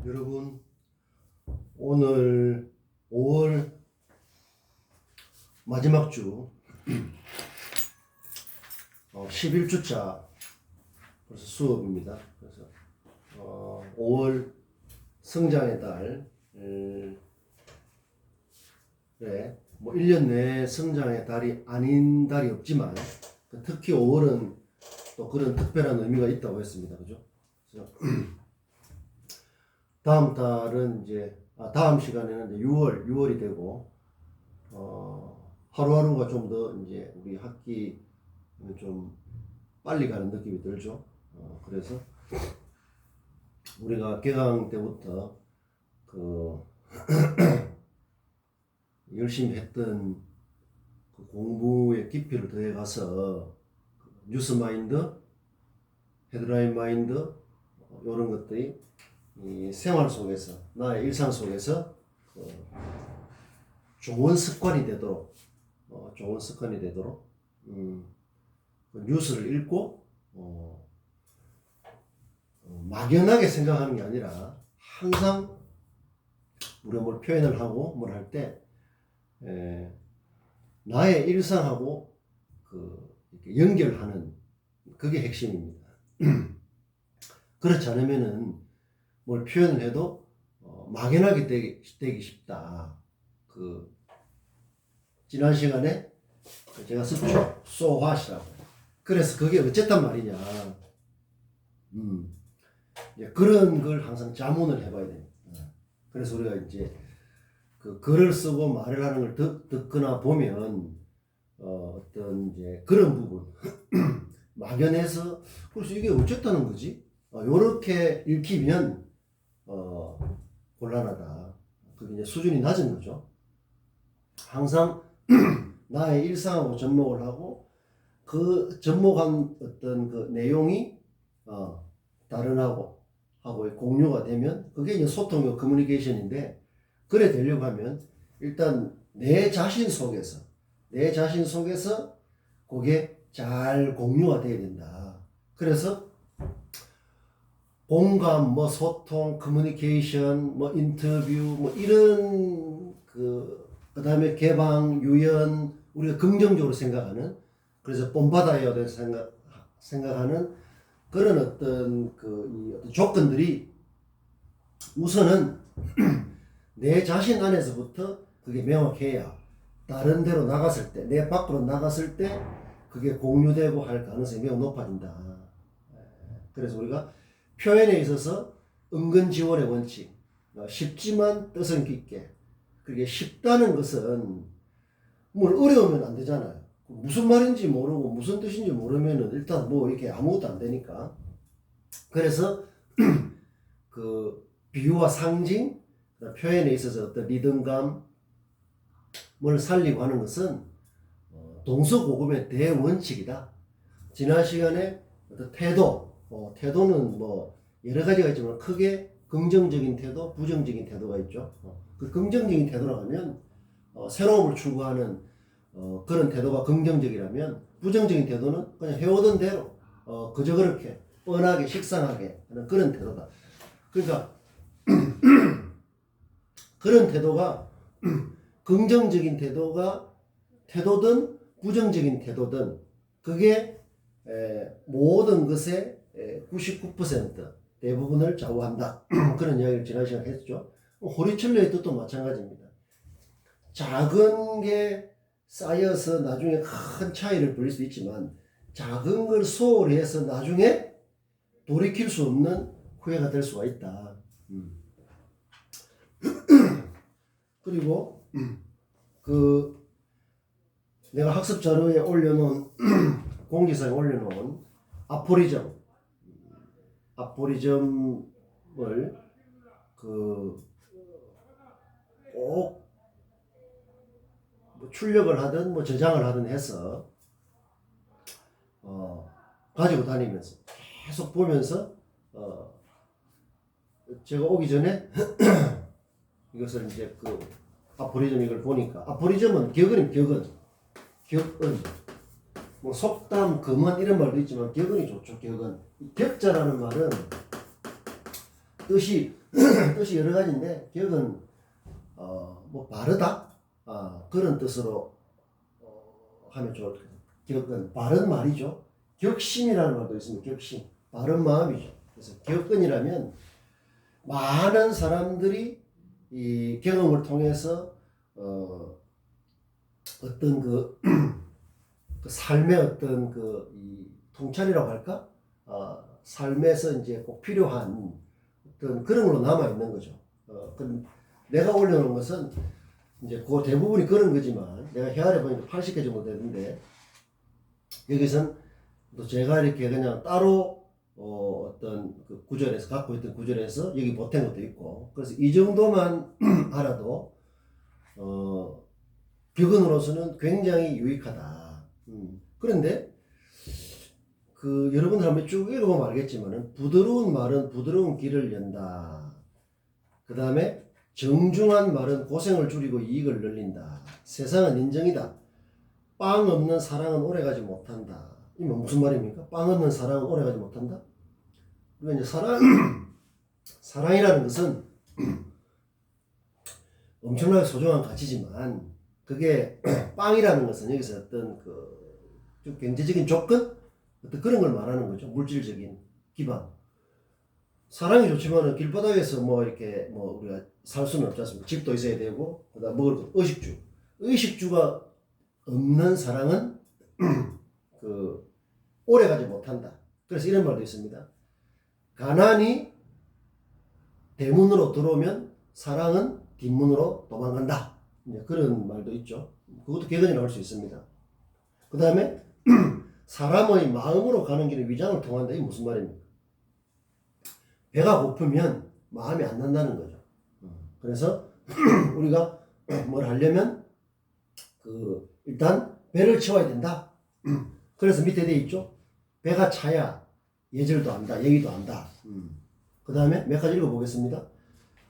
여러분, 오늘 5월 마지막 주 11주차 벌써 수업입니다. 그래서 5월 성장의 달, 뭐 1년 내에 성장의 달이 아닌 달이 없지만 특히 5월은 또 그런 특별한 의미가 있다고 했습니다. 그죠? 그래서 다음 달은 이제 다음 시간에는 이제 6월이 되고 하루하루가 좀 더 이제 우리 학기는 좀 빨리 가는 느낌이 들죠. 그래서 우리가 개강 때부터 그 열심히 했던 그 공부의 깊이를 더해 가서 뉴스 마인드, 헤드라인 마인드 이런 것들이 이 생활 속에서 나의 일상 속에서 좋은 습관이 되도록 그 뉴스를 읽고 막연하게 생각하는 게 아니라 항상 우리가 뭘 표현을 하고 뭘 할 때 나의 일상하고 이렇게 연결하는 그게 핵심입니다. 그렇지 않으면은 뭘 표현을 해도 막연하게 되기 쉽다. 지난 시간에 제가 습초 소화시라고. 그래서 그게 어쨌단 말이냐. 그런 걸 항상 자문을 해봐야 돼요. 그래서 우리가 이제 그 글을 쓰고 말을 하는 걸 듣거나 보면 어떤 이제 그런 부분 막연해서 그래서 이게 어쨌다는 거지. 요렇게 읽히면 곤란하다. 그게 이제 수준이 낮은 거죠. 항상 나의 일상하고 접목을 하고 그 접목한 어떤 그 내용이 다른 하고의 공유가 되면 그게 이제 소통과 커뮤니케이션인데 그래 되려고 하면 일단 내 자신 속에서 그게 잘 공유가 돼야 된다. 그래서 공감, 뭐 소통, 커뮤니케이션, 뭐 인터뷰, 뭐 이런 그다음에 개방, 유연, 우리가 긍정적으로 생각하는 그래서 본받아야 될 생각하는 그런 어떤 이 어떤 조건들이 우선은 내 자신 안에서부터 그게 명확해야 다른 데로 나갔을 때, 내 밖으로 나갔을 때 그게 공유되고 할 가능성이 매우 높아진다. 그래서 우리가 표현에 있어서 은근 지원의 원칙, 쉽지만 뜻은 깊게. 그게 쉽다는 것은 뭘 어려우면 안 되잖아요. 무슨 말인지 모르고 무슨 뜻인지 모르면은 일단 뭐 이렇게 아무것도 안 되니까. 그래서 그 비유와 상징, 표현에 있어서 어떤 리듬감을 살리고 하는 것은 동서고금의 대원칙이다. 지난 시간에 어떤 태도는 뭐 여러 가지가 있지만 크게 긍정적인 태도, 부정적인 태도가 있죠. 그 긍정적인 태도라고 하면 새로움을 추구하는 그런 태도가 긍정적이라면 부정적인 태도는 그냥 해오던 대로 그저 그렇게 뻔하게 식상하게 하는 그런 태도다. 그러니까 그런 태도가 긍정적인 태도든 부정적인 태도든 그게 모든 것의 99% 대부분을 좌우한다. 그런 이야기를 지난 시간에 했죠. 호리철로의 뜻도 마찬가지입니다. 작은 게 쌓여서 나중에 큰 차이를 벌일 수 있지만 작은 걸 소홀해서 나중에 돌이킬 수 없는 후회가 될 수가 있다. 그리고 내가 학습 자료에 올려놓은 공지사에 올려놓은 아포리즘을 꼭 뭐 출력을 하든 뭐 저장을 하든 해서 가지고 다니면서 계속 보면서 제가 오기 전에 이것을 이제 아포리즘 이걸 보니까 아포리즘은 격언 뭐 속담, 금언 이런 말도 있지만 격언이 좋죠. 격언. 격자라는 말은 뜻이 뜻이 여러 가지인데 기억은 뭐 바르다 그런 뜻으로 하면 좋을 것 같아요. 기억은 바른 말이죠. 격심이라는 말도 있습니다. 격심, 바른 마음이죠. 그래서 기억근이라면 많은 사람들이 이 경험을 통해서 어떤 그 삶의 어떤 이 통찰이라고 할까? 삶에서 이제 꼭 필요한 어떤 그런 걸로 남아 있는 거죠. 내가 올려놓은 것은 이제 그 대부분이 그런 거지만 내가 헤아려 보니까 80개 정도 되는데 여기선 또 제가 이렇게 그냥 따로 어떤 그 구절에서 갖고 있던 구절에서 여기 보탠 것도 있고 그래서 이 정도만 알아도 격언으로서는 굉장히 유익하다. 그런데 그 여러분들 한번 쭉 읽어보면 알겠지만은 부드러운 말은 부드러운 길을 연다. 그 다음에 정중한 말은 고생을 줄이고 이익을 늘린다. 세상은 인정이다. 빵 없는 사랑은 오래가지 못한다. 이게 무슨 말입니까? 빵 없는 사랑은 오래가지 못한다. 그러니까 이제 사랑이라는 것은 엄청나게 소중한 가치지만 그게 빵이라는 것은 여기서 어떤 좀 경제적인 조건 어떤 그런 걸 말하는 거죠. 물질적인 기반. 사랑이 좋지만은 길바닥에서 뭐 이렇게 뭐 우리가 살 수는 없지 않습니까? 집도 있어야 되고 그다음 먹을 것 의식주가 없는 사랑은 오래 가지 못한다. 그래서 이런 말도 있습니다. 가난이 대문으로 들어오면 사랑은 뒷문으로 도망간다. 그런 말도 있죠. 그것도 격언이라고 할 수 있습니다. 그 다음에 사람의 마음으로 가는 길은 위장을 통한다. 이게 무슨 말입니까? 배가 고프면 마음이 안 난다는 거죠. 그래서 우리가 뭘 하려면 일단 배를 채워야 된다. 그래서 밑에 돼 있죠. 배가 차야 예절도 안다, 예의도 안다. 그 다음에 몇 가지 읽어보겠습니다.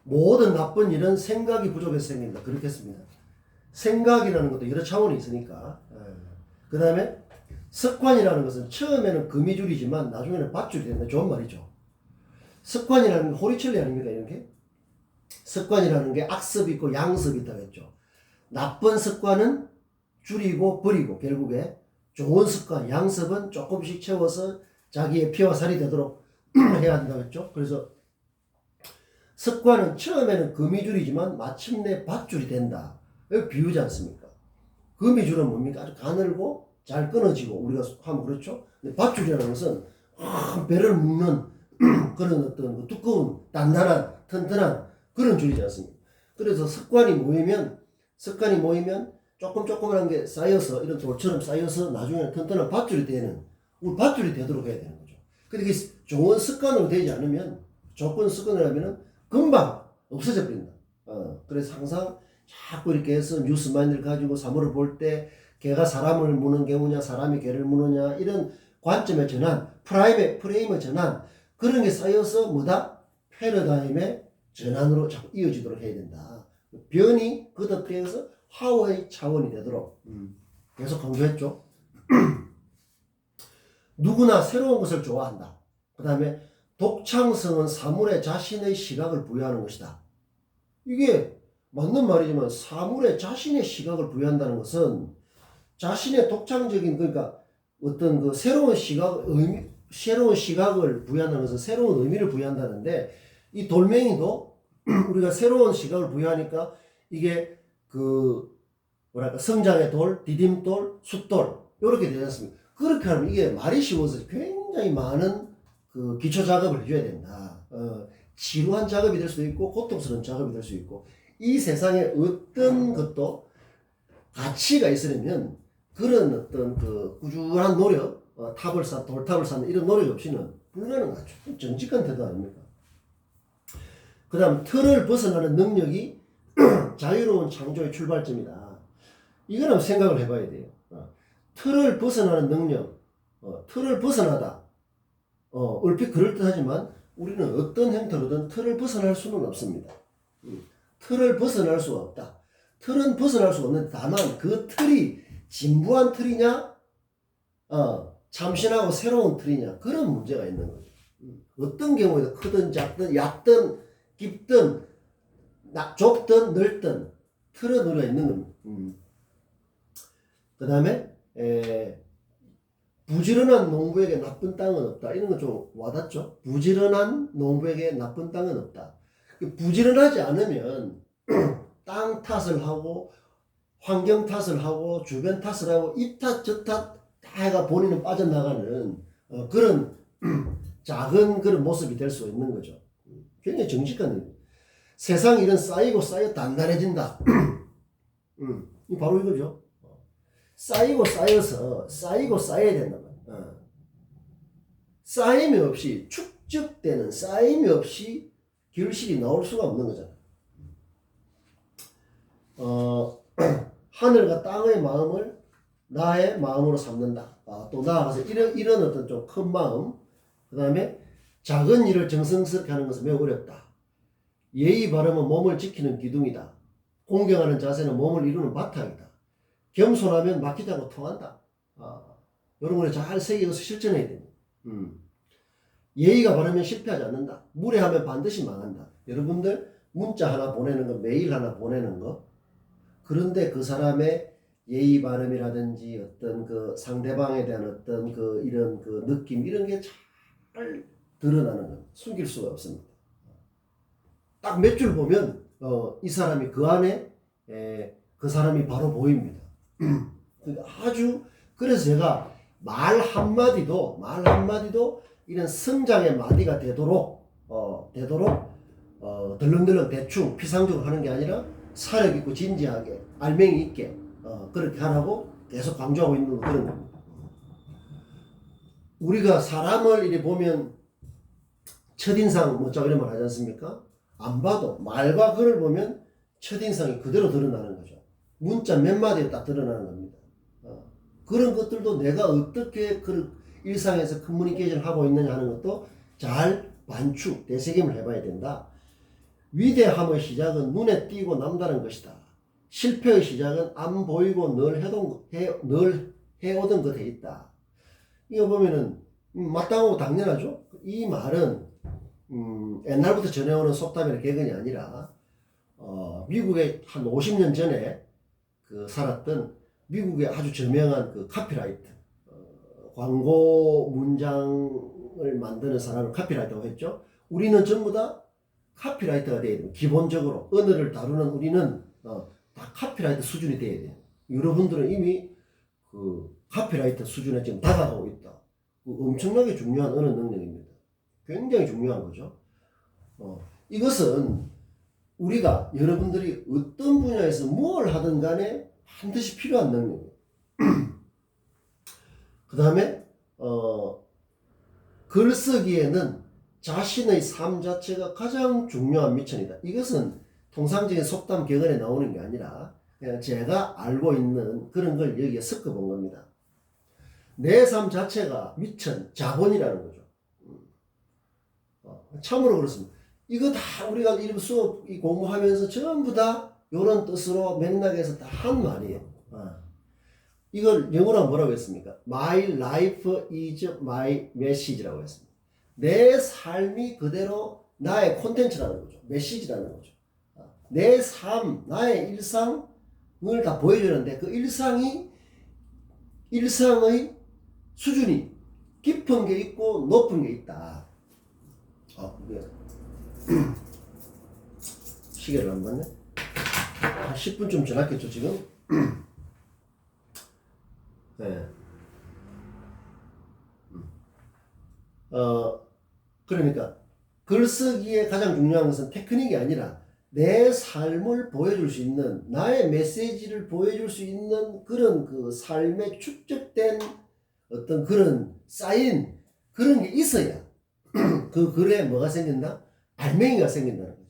모든 나쁜 일은 생각이 부족해서 생긴다. 그렇게 했습니다. 생각이라는 것도 여러 차원이 있으니까. 그 다음에 습관이라는 것은 처음에는 금이줄이지만 나중에는 밧줄이 된다. 좋은 말이죠. 습관이라는 게 호리철리 아닙니까? 이렇게 습관이라는 게 악습이 있고 양습이 있다고 했죠. 나쁜 습관은 줄이고 버리고 결국에 좋은 습관, 양습은 조금씩 채워서 자기의 피와 살이 되도록 해야 한다고 했죠. 그래서 습관은 처음에는 거미줄이지만 마침내 밧줄이 된다. 여기 비우지 않습니까? 거미줄은 뭡니까? 아주 가늘고 잘 끊어지고 우리가 하면 그렇죠. 근데 밧줄이라는 것은 배를 묶는 그런 어떤 두꺼운 단단한 튼튼한 그런 줄이지 않습니까? 그래서 습관이 모이면 조금한 게 쌓여서 이런 돌처럼 쌓여서 나중에는 튼튼한 밧줄이 되는 우리 밧줄이 되도록 해야 되는 거죠. 근데 이게 좋은 습관으로 되지 않으면 조건 습관이라면은 금방 없어져 버린다. 그래서 항상 자꾸 이렇게 해서 뉴스만을 가지고 사물을 볼 때 개가 사람을 무는 경우냐 사람이 개를 무느냐 이런 관점의 전환, 프레임의 전환 그런 게 쌓여서 뭐다? 패러다임의 전환으로 자꾸 이어지도록 해야 된다. 변이 거듭되어서 화의 차원이 되도록 계속 강조했죠. 누구나 새로운 것을 좋아한다. 그 다음에 독창성은 사물에 자신의 시각을 부여하는 것이다. 이게 맞는 말이지만 사물에 자신의 시각을 부여한다는 것은 자신의 독창적인 그러니까 어떤 새로운 시각을 부여한다는 것은 새로운 의미를 부여한다는데 이 돌멩이도 우리가 새로운 시각을 부여하니까 이게 성장의 돌, 디딤돌, 숫돌 이렇게 되지 않습니까? 그렇게 하면 이게 말이 쉬워서 굉장히 많은 기초 작업을 해줘야 된다. 지루한 작업이 될 수도 있고 고통스러운 작업이 될 수 있고 이 세상에 어떤 것도 가치가 있으려면 그런 어떤 꾸준한 노력, 돌탑을 쌓는 이런 노력 없이는 불가능하죠. 정직한 태도 아닙니까? 그 다음 틀을 벗어나는 능력이 자유로운 창조의 출발점이다. 이걸 한번 생각을 해봐야 돼요. 틀을 벗어나는 능력, 틀을 벗어나다. 얼핏 그럴듯하지만 우리는 어떤 형태로든 틀을 벗어날 수는 없습니다. 틀을 벗어날 수가 없다. 틀은 벗어날 수 없는데 다만 그 틀이 진부한 틀이냐, 참신하고 새로운 틀이냐 그런 문제가 있는 거죠. 어떤 경우에도 크든 작든 얕든 깊든 좁든 넓든 틀은 우리가 있는 겁니다. 그 다음에 부지런한 농부에게 나쁜 땅은 없다. 이런 거 좀 와닿죠? 부지런한 농부에게 나쁜 땅은 없다. 부지런하지 않으면 땅 탓을 하고 환경 탓을 하고 주변 탓을 하고 이 탓 저 탓 다 해가 본인은 빠져나가는 그런 작은 그런 모습이 될 수 있는 거죠. 굉장히 정직한 일. 세상 일은 쌓이고 쌓여 단단해진다. 바로 이거죠. 쌓이고 쌓여서 쌓이고 쌓여야 된단 말이야. 쌓임이 없이 축적되는 쌓임이 없이 결실이 나올 수가 없는 거잖아. 하늘과 땅의 마음을 나의 마음으로 삼는다. 또 나아가서 이런 어떤 좀 큰 마음, 그 다음에 작은 일을 정성스럽게 하는 것은 매우 어렵다. 예의 바르면 몸을 지키는 기둥이다. 공경하는 자세는 몸을 이루는 바탕이다. 겸손하면 막히지 않고 통한다. 이런 걸 잘 새겨서 실천해야 됩니다. 예의가 바르면 실패하지 않는다. 무례하면 반드시 망한다. 여러분들 문자 하나 보내는 거, 메일 하나 보내는 거, 그런데 그 사람의 예의 바름이라든지 어떤 그 상대방에 대한 어떤 그 이런 그 느낌 이런 게 잘 드러나는 거 숨길 수가 없습니다. 딱 몇 줄 보면 이 사람이 그 안에 그 사람이 바로 보입니다. 아주 그래서 제가 말 한마디도 이런 성장의 마디가 되도록 덜렁덜렁 대충 피상적으로 하는 게 아니라 사력 있고 진지하게 알맹이 있게 그렇게 하라고 계속 강조하고 있는 그런 겁니다. 우리가 사람을 이렇게 보면 첫인상 뭐자고 이런 말 하지 않습니까? 안 봐도 말과 글을 보면 첫인상이 그대로 드러나는 거죠. 문자 몇 마디에 딱 드러나는 겁니다. 그런 것들도 내가 어떻게 그 일상에서 커뮤니케이션을 하고 있느냐 하는 것도 잘 반축, 되새김을 해봐야 된다. 위대함의 시작은 눈에 띄고 남다른 것이다. 실패의 시작은 안 보이고 늘 해오던 것에 있다. 이거 보면은 마땅하고 당연하죠. 이 말은 옛날부터 전해오는 속담이나 개근이 아니라 미국에 한 50년 전에 그 살았던 미국의 아주 저명한 그 카피라이터 광고 문장을 만드는 사람을 카피라이터라고 했죠. 우리는 전부 다 카피라이터가 돼야 돼요. 기본적으로 언어를 다루는 우리는 다 카피라이터 수준이 돼야 돼요. 여러분들은 이미 그 카피라이터 수준에 지금 다가가고 있다. 엄청나게 중요한 언어 능력입니다. 굉장히 중요한 거죠. 이것은 우리가 여러분들이 어떤 분야에서 뭘 하든 간에 반드시 필요한 능력이에요. 그 다음에 글쓰기에는 자신의 삶 자체가 가장 중요한 미천이다. 이것은 통상적인 속담 격언에 나오는 게 아니라 그냥 제가 알고 있는 그런 걸 여기에 섞어본 겁니다. 내 삶 자체가 미천, 자본이라는 거죠. 참으로 그렇습니다. 이거 다 우리가 이런 수업 공부하면서 전부 다 이런 뜻으로 맥락에서 다 한 말이에요. 이걸 영어로 뭐라고 했습니까? My life is my message라고 했습니다. 내 삶이 그대로 나의 콘텐츠라는 거죠. 메시지라는 거죠. 내 삶, 나의 일상을 다 보여주는데 그 일상의 수준이 깊은 게 있고 높은 게 있다. 시계를 안 봤네. 한 10분쯤 지났겠죠 지금. 네. 그러니까 글쓰기에 가장 중요한 것은 테크닉이 아니라 내 삶을 보여줄 수 있는 나의 메시지를 보여줄 수 있는 그런 그 삶에 축적된 어떤 그런 쌓인 그런 게 있어야 그 글에 뭐가 생긴다? 알맹이가 생긴다는 거죠.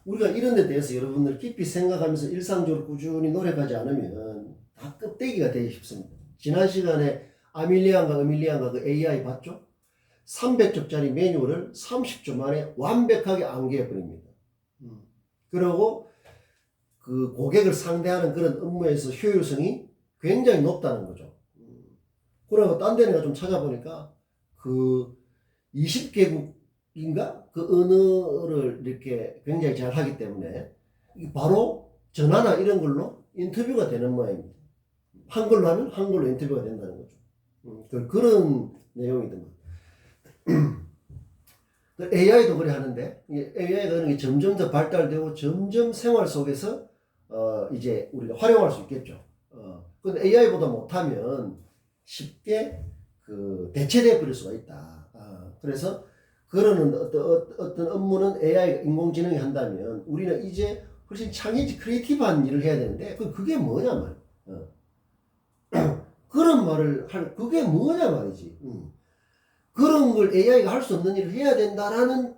우리가 이런 데 대해서 여러분들 깊이 생각하면서 일상적으로 꾸준히 노력하지 않으면 다 껍데기가 되기 쉽습니다. 지난 시간에 아밀리안과 으밀리안과 그 AI 봤죠? 300쪽짜리 매뉴얼을 30초 만에 완벽하게 암기해버립니다. 그리고 그 고객을 상대하는 그런 업무에서 효율성이 굉장히 높다는 거죠. 그리고 딴 데는 좀 찾아보니까 그 20개국이 인가 그 언어를 이렇게 굉장히 잘 하기 때문에 바로 전화나 이런 걸로 인터뷰가 되는 모양입니다. 한글로 하면 한글로 인터뷰가 된다는 거죠. 그런 내용이더만. AI도 그래 하는데, AI가 그런 게 점점 더 발달되고 점점 생활 속에서 이제 우리가 활용할 수 있겠죠. 근데 AI보다 못하면 쉽게 그 대체돼 버릴 수가 있다. 그래서 그러는 어떤 업무는 AI 인공지능이 한다면 우리는 이제 훨씬 창의적 크리에이티브한 일을 해야 되는데 그게 뭐냐 말이야. 그런 말을 그게 뭐냐 말이지. 그런 걸 AI가 할 수 없는 일을 해야 된다라는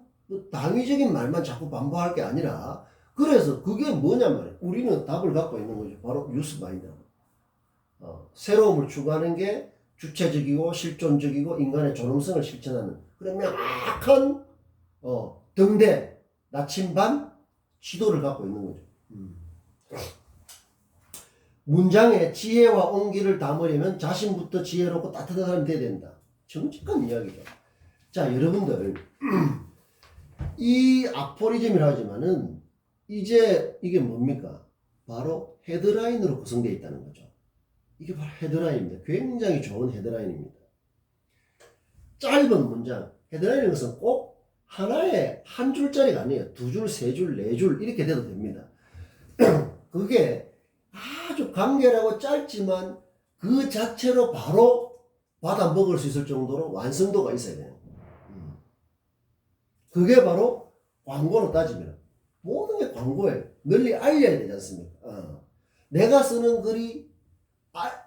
당위적인 말만 자꾸 반복할 게 아니라 그래서 그게 뭐냐 말이야. 우리는 답을 갖고 있는 거죠. 바로 뉴스 마인드. 새로움을 추구하는 게 주체적이고 실존적이고 인간의 존엄성을 실천하는 그런 명확한 등대, 나침반, 지도를 갖고 있는 거죠. 문장에 지혜와 온기를 담으려면 자신부터 지혜롭고 따뜻한 사람이 돼야 된다. 정직한 이야기죠. 자, 여러분들 이 아포리즘이라 하지만은 이제 이게 뭡니까? 바로 헤드라인으로 구성되어 있다는 거죠. 이게 바로 헤드라인입니다. 굉장히 좋은 헤드라인입니다. 짧은 문장, 헤드라인인 것은 꼭 하나의 한 줄짜리가 아니에요. 두 줄, 세 줄, 네 줄 이렇게 돼도 됩니다. 그게 아주 간결하고 짧지만 그 자체로 바로 받아 먹을 수 있을 정도로 완성도가 있어야 돼요. 그게 바로 광고로 따지면 모든 게 광고예요. 널리 알려야 되지 않습니까? 내가 쓰는 글이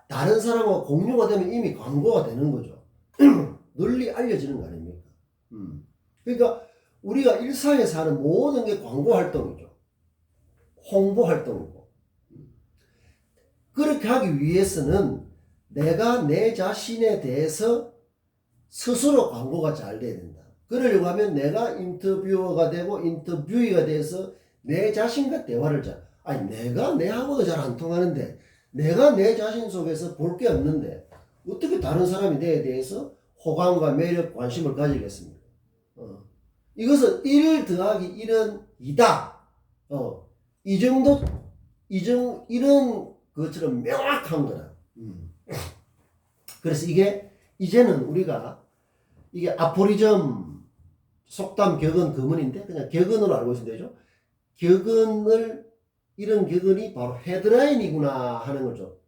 다른 사람하고 공유가 되면 이미 광고가 되는 거죠. 널리 알려지는 거 아닙니까? 그러니까 우리가 일상에서 하는 모든 게 광고 활동이죠. 홍보 활동이고. 그렇게 하기 위해서는 내가 내 자신에 대해서 스스로 광고가 잘 돼야 된다. 그러려고 하면 내가 인터뷰어가 되고 인터뷰이가 돼서 내 자신과 대화를 내가 내하고도 잘 안 통하는데 내가 내 자신 속에서 볼 게 없는데 어떻게 다른 사람이 내에 대해서 호감과 매력, 관심을 가지겠습니까? 이것은 1 더하기 1은 2다. 이 정도, 이런 것처럼 명확한 거다. 그래서 이제는 우리가 이게 아포리즘, 속담, 격언, 금언인데 그냥 격언으로 알고 있으면 되죠. 이런 격언이 바로 헤드라인이구나 하는 거죠.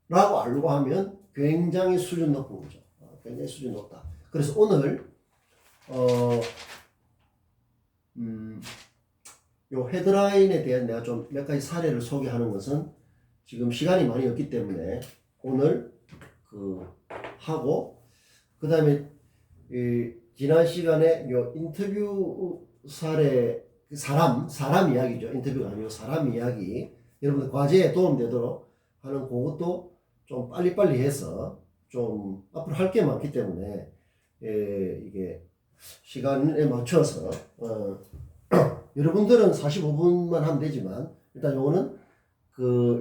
라고 알고 하면 굉장히 수준 높은 거죠. 굉장히 수준 높다. 그래서 오늘 요 헤드라인에 대한 내가 좀 몇 가지 사례를 소개하는 것은 지금 시간이 많이 없기 때문에 오늘 하고 그 다음에 지난 시간에 요 인터뷰 사례 사람 이야기죠. 인터뷰가 아니고 사람 이야기 여러분들 과제에 도움되도록 하는 그것도 좀 빨리빨리 해서 좀 앞으로 할 게 많기 때문에 이게 시간에 맞춰서 여러분들은 45분만 하면 되지만 일단 요거는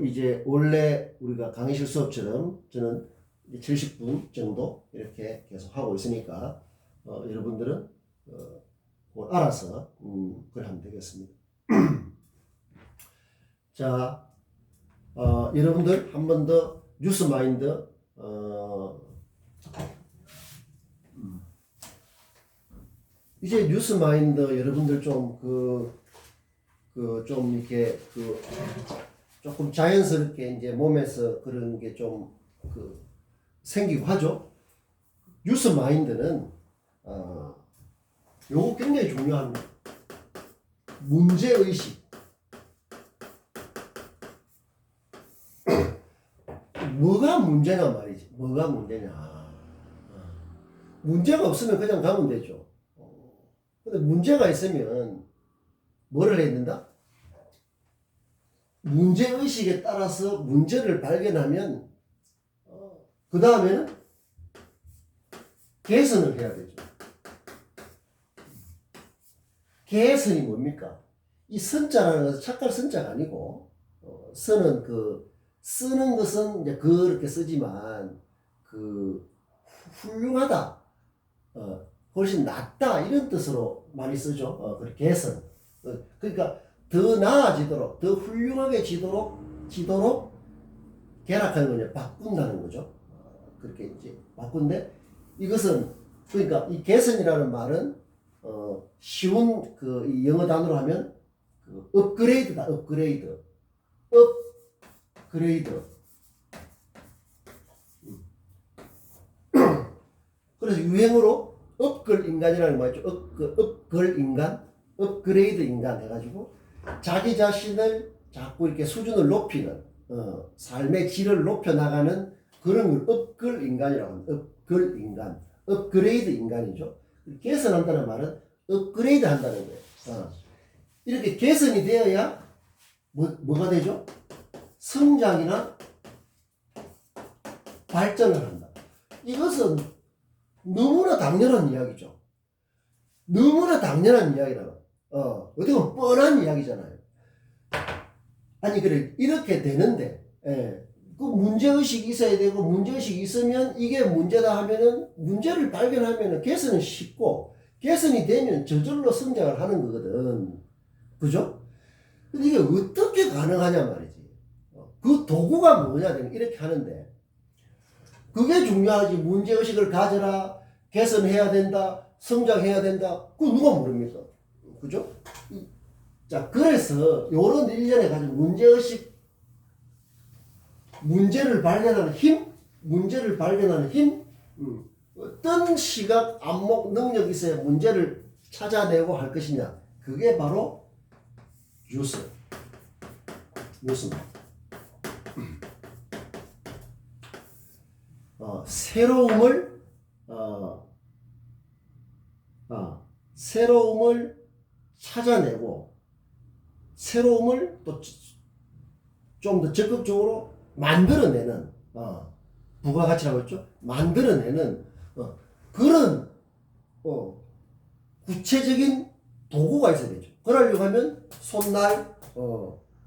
이제 원래 우리가 강의실 수업처럼 저는 70분 정도 이렇게 계속 하고 있으니까 여러분들은 알아서 그걸 하면 되겠습니다. 자, 여러분들 한 번 더 뉴스 마인드 이제 뉴스 마인드 여러분들 좀 좀 이렇게 조금 자연스럽게 이제 몸에서 그런 게 좀 생기고 하죠. 뉴스 마인드는 요거 굉장히 중요합니다. 문제의식. 뭐가 문제냐 말이지. 뭐가 문제냐. 문제가 없으면 그냥 가면 되죠. 근데 문제가 있으면 뭐를 해야 된다? 문제의식에 따라서 문제를 발견하면 그 다음에는 개선을 해야 되죠. 개선이 뭡니까? 이 선자라는 것은 착할 선자가 아니고 쓰는 쓰는 것은 이제 그렇게 쓰지만 훌륭하다. 훨씬 낫다 이런 뜻으로 많이 쓰죠. 개선. 그러니까 더 나아지도록, 더 훌륭하게 지도록 개락하는 거냐, 바꾼다는 거죠. 그렇게 이제 바꾼데, 이것은 그러니까 이 개선이라는 말은 쉬운 그 이 영어 단어로 하면 그 업그레이드다. 업그레이드. 그래서 유행어로 업글 인간이라는 말이죠. 업글 인간, 업그레이드 인간 해가지고 자기 자신을 자꾸 이렇게 수준을 높이는 삶의 질을 높여 나가는 그런 걸 업글 인간이라고 합니다. 업글 인간, 업그레이드 인간이죠. 개선한다는 말은 업그레이드 한다는 거예요. 이렇게 개선이 되어야 뭐가 되죠? 성장이나 발전을 한다. 이것은 너무나 당연한 이야기죠. 너무나 당연한 이야기다. 어떻게 보면 뻔한 이야기잖아요. 아니, 그래, 이렇게 되는데, 그 문제의식이 있어야 되고, 문제의식이 있으면 이게 문제다 하면은, 문제를 발견하면은 개선은 쉽고, 개선이 되면 저절로 성장을 하는 거거든. 그죠? 근데 이게 어떻게 가능하냐 말이지. 그 도구가 뭐냐, 이렇게 하는데, 그게 중요하지. 문제의식을 가져라, 개선해야 된다, 성장해야 된다. 그거 누가 모릅니까? 그죠? 자, 그래서 요런 일련에 가진 문제의식, 문제를 발견하는 힘, 어떤 시각, 안목, 능력이 있어야 문제를 찾아내고 할 것이냐. 그게 바로 뉴스입니다. 새로움을 찾아내고, 새로움을 또 좀 더 적극적으로 만들어내는, 부가가치라고 했죠? 만들어내는, 그런, 구체적인 도구가 있어야 되죠. 그러려고 하면, 손날,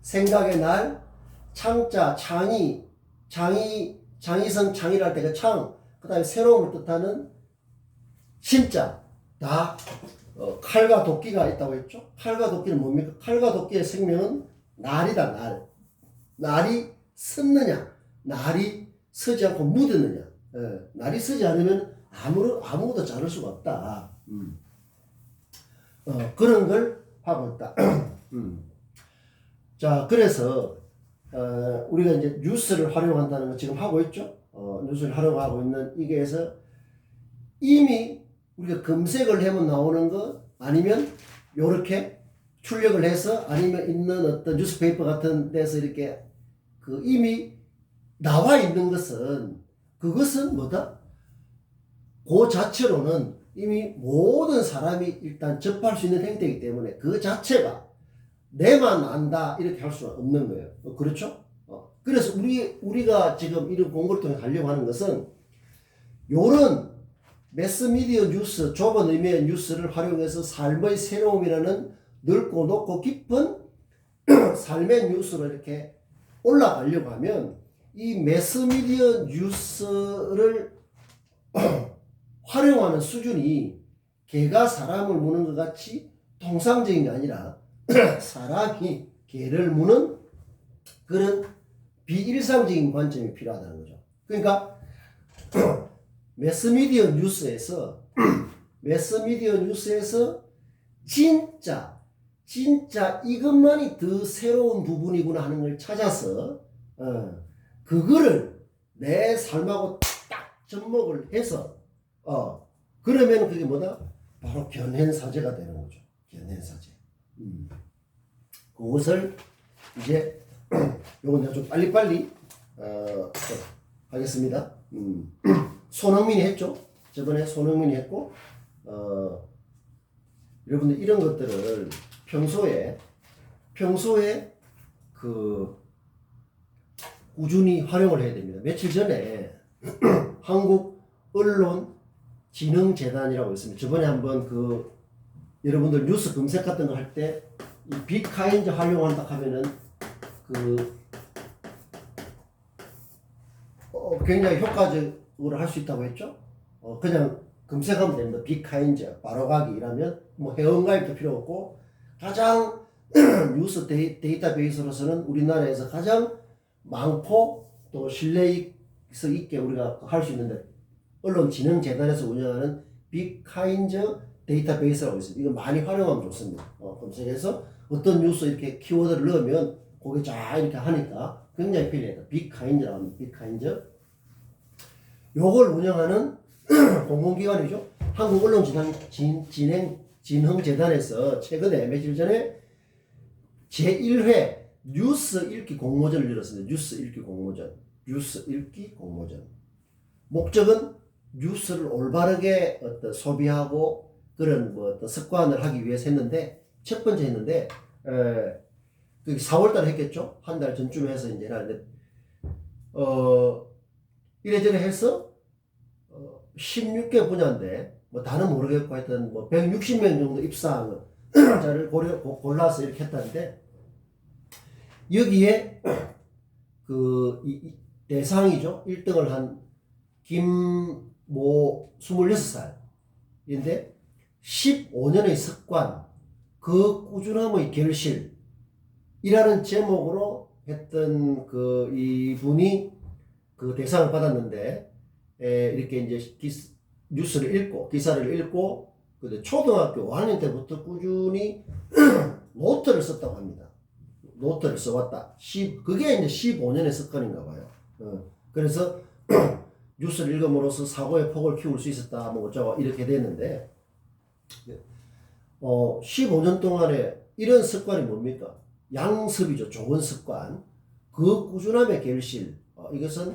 생각의 날, 창자, 창의성, 창의를 할 때 그 창, 그 다음에 새로움을 뜻하는 심자, 다, 칼과 도끼가 있다고 했죠? 칼과 도끼는 뭡니까? 칼과 도끼의 생명은 날이다, 날. 날이 섰느냐, 날이 서지 않고 묻었느냐. 날이 서지 않으면 아무것도 자를 수가 없다. 그런 걸 하고 있다. 자, 그래서, 우리가 이제 뉴스를 활용한다는 거 지금 하고 있죠? 뉴스를 활용하고 있는 이게에서 이미 우리가 검색을 하면 나오는 거 아니면 요렇게 출력을 해서 아니면 있는 어떤 뉴스페이퍼 같은 데서 이렇게 그 이미 나와 있는 것은 그것은 뭐다? 그 자체로는 이미 모든 사람이 일단 접할 수 있는 행태이기 때문에 그 자체가 내만 안다 이렇게 할 수는 없는 거예요. 그렇죠? 그래서 우리가 지금 이런 공부를 통해 하려고 하는 것은 요런 매스미디어 뉴스, 좁은 의미의 뉴스를 활용해서 삶의 새로움이라는 넓고 높고 깊은 삶의 뉴스로 이렇게 올라가려고 하면 이 매스미디어 뉴스를 활용하는 수준이 개가 사람을 무는 것 같이 통상적인 게 아니라 사람이 개를 무는 그런 비일상적인 관점이 필요하다는 거죠. 그러니까 매스미디어 뉴스에서 진짜 이것만이 더 새로운 부분이구나 하는 걸 찾아서 그거를 내 삶하고 딱 접목을 해서 그러면 그게 뭐다? 바로 견현사제가 되는 거죠. 견현사제. 그것을 이제 요건 내가 좀 빨리빨리 하겠습니다. 손흥민이 했죠. 저번에 손흥민이 했고 여러분들 이런 것들을 평소에 그 꾸준히 활용을 해야 됩니다. 며칠 전에 한국 언론진흥재단이라고 있습니다. 저번에 한번 그 여러분들 뉴스 검색 같은 거 할 때 이 빅카인즈 활용한다 하면은 그 굉장히 효과적으로 할 수 있다고 했죠. 그냥 검색하면 됩니다. 빅카인즈 바로 가기 이라면 뭐 회원가입도 필요 없고 가장 뉴스 데이터베이스로서는 우리나라에서 가장 많고 또 신뢰성 있게 우리가 할 수 있는데 언론진흥재단에서 운영하는 빅카인즈 데이터베이스라고 있습니다. 이거 많이 활용하면 좋습니다. 검색해서 어떤 뉴스 이렇게 키워드를 넣으면 거기 쫙 이렇게 하니까 굉장히 편리해요. 빅카인즈라고 합니다. 빅카인즈. 요걸 운영하는 공공기관이죠. 한국언론진흥재단에서 최근에 며칠 전에 제1회 뉴스 읽기 공모전을 열었습니다. 뉴스 읽기 공모전. 뉴스 읽기 공모전. 목적은 뉴스를 올바르게 어떤 소비하고 그런 뭐 어떤 습관을 하기 위해서 했는데 첫 번째 했는데 4월달에 했겠죠. 한 달 전쯤에 해서 이제 하는데 이래저래 해서 16개 분야인데 뭐 다는 모르겠고 하여튼 뭐 160명 정도 입사한 자를 골라서 이렇게 했다는데 여기에 이 대상이죠. 1등을 한 김모 26살인데 15년의 습관 그 꾸준함의 결실이라는 제목으로 했던 이분이 그 대상을 받았는데 이렇게 이제 뉴스를 읽고 기사를 읽고 초등학교 5학년 때부터 꾸준히 노트를 썼다고 합니다. 노트를 써왔다. 그게 이제 15년의 습관인가 봐요. 그래서 뉴스를 읽음으로써 사고의 폭을 키울 수 있었다. 뭐 어쩌고 이렇게 됐는데 15년 동안에 이런 습관이 뭡니까? 양습이죠. 좋은 습관. 그 꾸준함의 결실. 이것은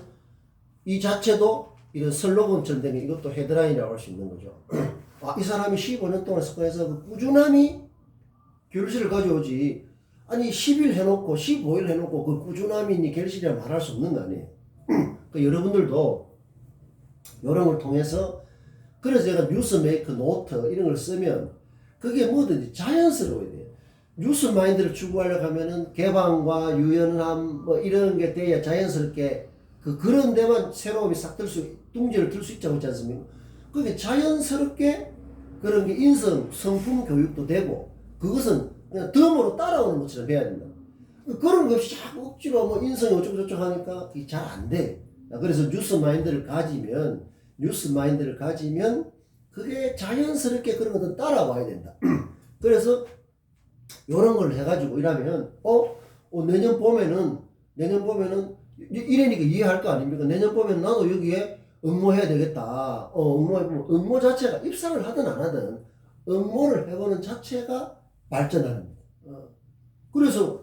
이 자체도 이런 슬로건처럼 된 게 이것도 헤드라인이라고 할 수 있는 거죠. 이 사람이 15년 동안 습관해서 그 꾸준함이 결실을 가져오지. 아니 10일 해놓고 15일 해놓고 그 꾸준함이 결실이라 말할 수 없는 거 아니에요. 그러니까 여러분들도 이런 걸 통해서 그래서 제가 뉴스메이커 노트 이런 걸 쓰면 그게 뭐든지 자연스러워야 돼요. 뉴스 마인드를 추구하려고 하면은 개방과 유연함 뭐 이런 게 돼야 자연스럽게 그런 데만 새로움이 싹 둥지를 들 수 있지 않습니까? 그게 자연스럽게 그런 게 성품 교육도 되고 그것은 그냥 덤으로 따라오는 것처럼 해야 된다. 그런 것 없이 자꾸 억지로 뭐 인성이 어쩌고저쩌고 하니까 그게 잘 안 돼. 그래서 뉴스 마인드를 가지면 그게 자연스럽게 그런 것들 따라와야 된다. 그래서 이런 걸 해가지고 이러면 내년 봄에는 이래니까 이해할 거 아닙니까? 내년 봄에는 나도 여기에 응모해야 되겠다. 응모 자체가 입상을 하든 안 하든 응모를 해보는 자체가 발전하는 거예요. 그래서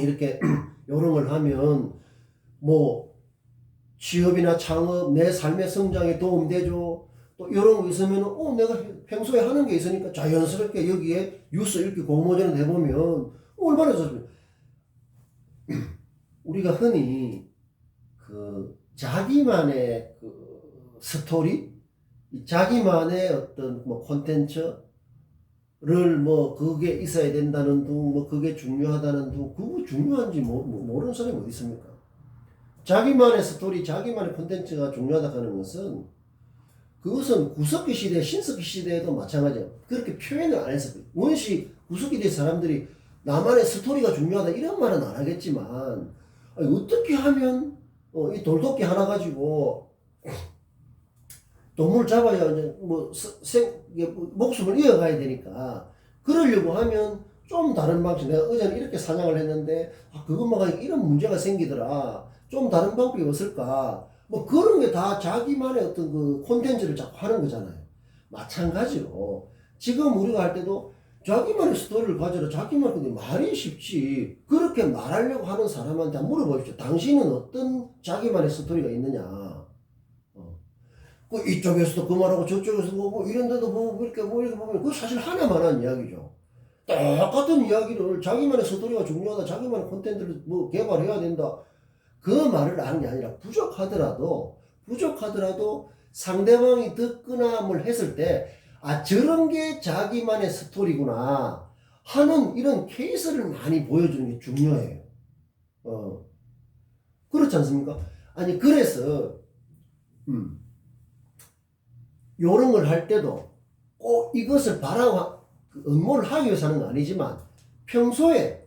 이렇게 이런 걸 하면 뭐 취업이나 창업 내 삶의 성장에 도움되죠. 또 이런 거 있으면 내가 평소에 하는 게 있으니까 자연스럽게 여기에 뉴스 읽기 공모전을 해보면 얼마나 좋습니까? 우리가 흔히 자기만의 스토리, 자기만의 어떤 뭐 콘텐츠를 뭐 그게 있어야 된다는 둥, 뭐 그게 중요하다는 둥, 그거 중요한지 모르는 사람이 어디 있습니까? 자기만의 스토리, 자기만의 콘텐츠가 중요하다 하는 것은 그것은 구석기 시대, 신석기 시대에도 마찬가지예요. 그렇게 표현을 안 했어요. 구석기 대 사람들이 나만의 스토리가 중요하다 이런 말은 안 하겠지만 어떻게 하면 이 돌도끼 하나 가지고 동물을 잡아야 이제 목숨을 이어가야 되니까 그러려고 하면 좀 다른 방식. 내가 어제는 이렇게 사냥을 했는데 그것만 가지고 이런 문제가 생기더라. 좀 다른 방법이 없을까? 뭐 그런 게 다 자기만의 어떤 그 콘텐츠를 자꾸 하는 거잖아요. 마찬가지로 지금 우리가 할 때도 자기만의 스토리를 가져라. 자기만의 말이 쉽지. 그렇게 말하려고 하는 사람한테 물어보십시오. 당신은 어떤 자기만의 스토리가 있느냐. 이쪽에서도 그 말하고 저쪽에서도 뭐 이런 데도 뭐 이렇게 보면 그거 사실 하나만한 이야기죠. 똑같은 이야기를 자기만의 스토리가 중요하다. 자기만의 콘텐츠를 뭐 개발해야 된다. 그 말을 하는 게 아니라 부족하더라도 상대방이 듣거나 뭘 했을 때 저런 게 자기만의 스토리구나 하는 이런 케이스를 많이 보여주는 게 중요해요. 그렇지 않습니까? 그래서 요런 걸 할 때도 꼭 이것을 업무를 하기 위해서 하는 건 아니지만 평소에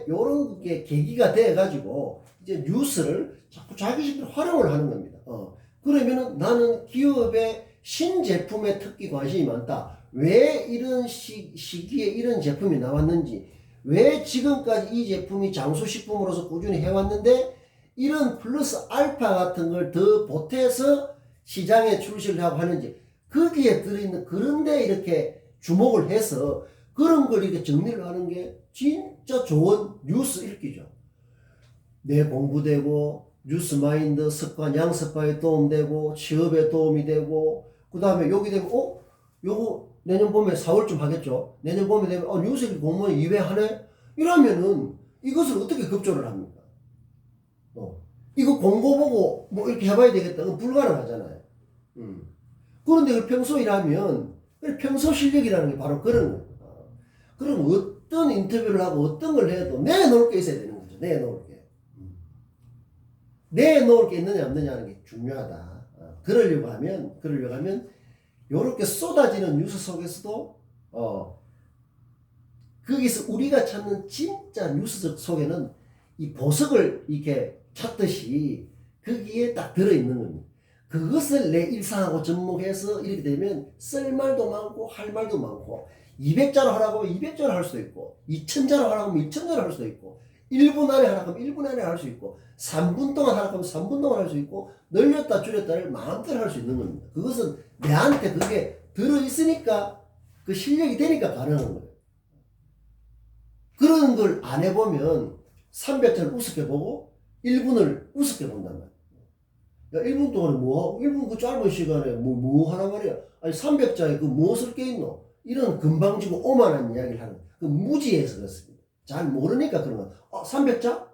요런 게 계기가 돼 가지고 이제 뉴스를 자꾸 자기식대로 활용을 하는 겁니다. 그러면은 나는 기업의 신제품에 특히 관심이 많다. 왜 이런 시기에 이런 제품이 나왔는지, 왜 지금까지 이 제품이 장수식품으로서 꾸준히 해왔는데 이런 플러스 알파 같은 걸 더 보태서 시장에 출시를 하고 하는지, 거기에 들어있는 그런데 이렇게 주목을 해서 그런 걸 이렇게 정리를 하는 게 진짜 좋은 뉴스 읽기죠. 내 공부되고 뉴스 마인드 습관 양습화에 도움되고 취업에 도움이 되고, 그 다음에 여기 되면 요거 내년 봄에 4월쯤 하겠죠. 내년 봄에 되면 뉴스 읽기 공무원 2회 하네? 이러면은 이것을 어떻게 급조를 합니까? 이거 공고 보고 뭐 이렇게 해봐야 되겠다. 그건 불가능하잖아요. 그런데 평소 일하면 평소 실력이라는 게 바로 그런 거예요. 그럼 어떤 인터뷰를 하고 어떤 걸 해도 내놓을 게 있어야 되는 거죠. 내놓을 게. 내놓을 게 있느냐 없느냐는 게 중요하다. 그러려고 하면 요렇게 쏟아지는 뉴스 속에서도 거기서 우리가 찾는 진짜 뉴스 속에는 이 보석을 이렇게 찾듯이 거기에 딱 들어있는 겁니다. 그것을 내 일상하고 접목해서 이렇게 되면 쓸 말도 많고 할 말도 많고, 200자로 하라고 하면 200자로 할 수도 있고, 2000자로 하라고 하면 2000자로 할 수도 있고, 1분 안에 하라고 하면 1분 안에 할 수 있고, 3분 동안 하라고 하면 3분 동안 할 수 있고, 늘렸다 줄였다를 마음대로 할 수 있는 겁니다. 그것은 내한테 그게 들어있으니까, 그 실력이 되니까 가능한 거예요. 그런 걸 안 해보면 300자를 우습게 보고 1분을 우습게 본단 말이야. 야, 1분 동안에 뭐, 1분 그 짧은 시간에 뭐 하란 말이야. 아니, 300자에 그 무엇을 깨있노? 이런 금방지고 오만한 이야기를 하는, 그 무지해서 그렇습니다. 잘 모르니까 그런 거. 300자?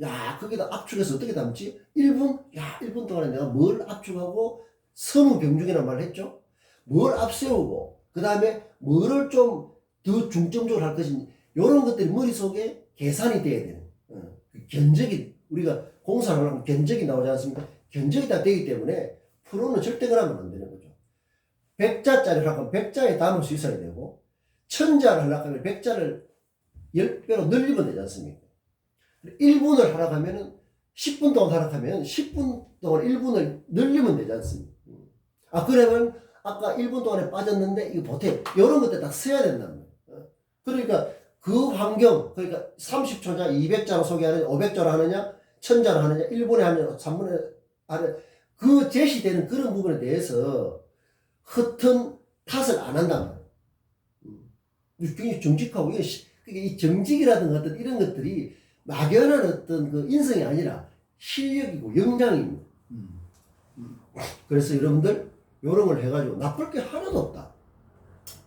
야, 거기다 압축해서 어떻게 담지? 1분? 야, 1분 동안에 내가 뭘 압축하고 서무병중이라는 말을 했죠? 뭘 앞세우고, 그 다음에 뭐를 좀 더 중점적으로 할 것인지, 요런 것들이 머릿속에 계산이 돼야 되는, 견적이, 우리가 공사를 하면 견적이 나오지 않습니까? 견적이 다 되기 때문에 프로는 절대 그러면 안 되는 거죠. 100자짜리를 하려면 100자에 담을 수 있어야 되고, 1000자를 하려고 하면 100자를 10배로 늘리면 되지 않습니까? 1분을 하라고 하면은 10분 동안 하라고 하면 10분 동안 1분을 늘리면 되지 않습니까? 그러면 아까 1분 동안에 빠졌는데 이거 보태, 이런 것들 딱 써야 된다는 거예요. 그러니까 그 환경, 그러니까 30초자 200자로 소개하느냐, 500자로 하느냐, 1000자로 하느냐, 1분에 하느냐, 3분에 하느냐, 그 제시되는 그런 부분에 대해서 허튼 탓을 안 한단 말이에요. 굉장히 정직하고, 이 정직이라든가 어떤 이런 것들이 막연한 어떤 그 인성이 아니라 실력이고 역량입니다. 그래서 여러분들, 요런 걸 해가지고 나쁠 게 하나도 없다.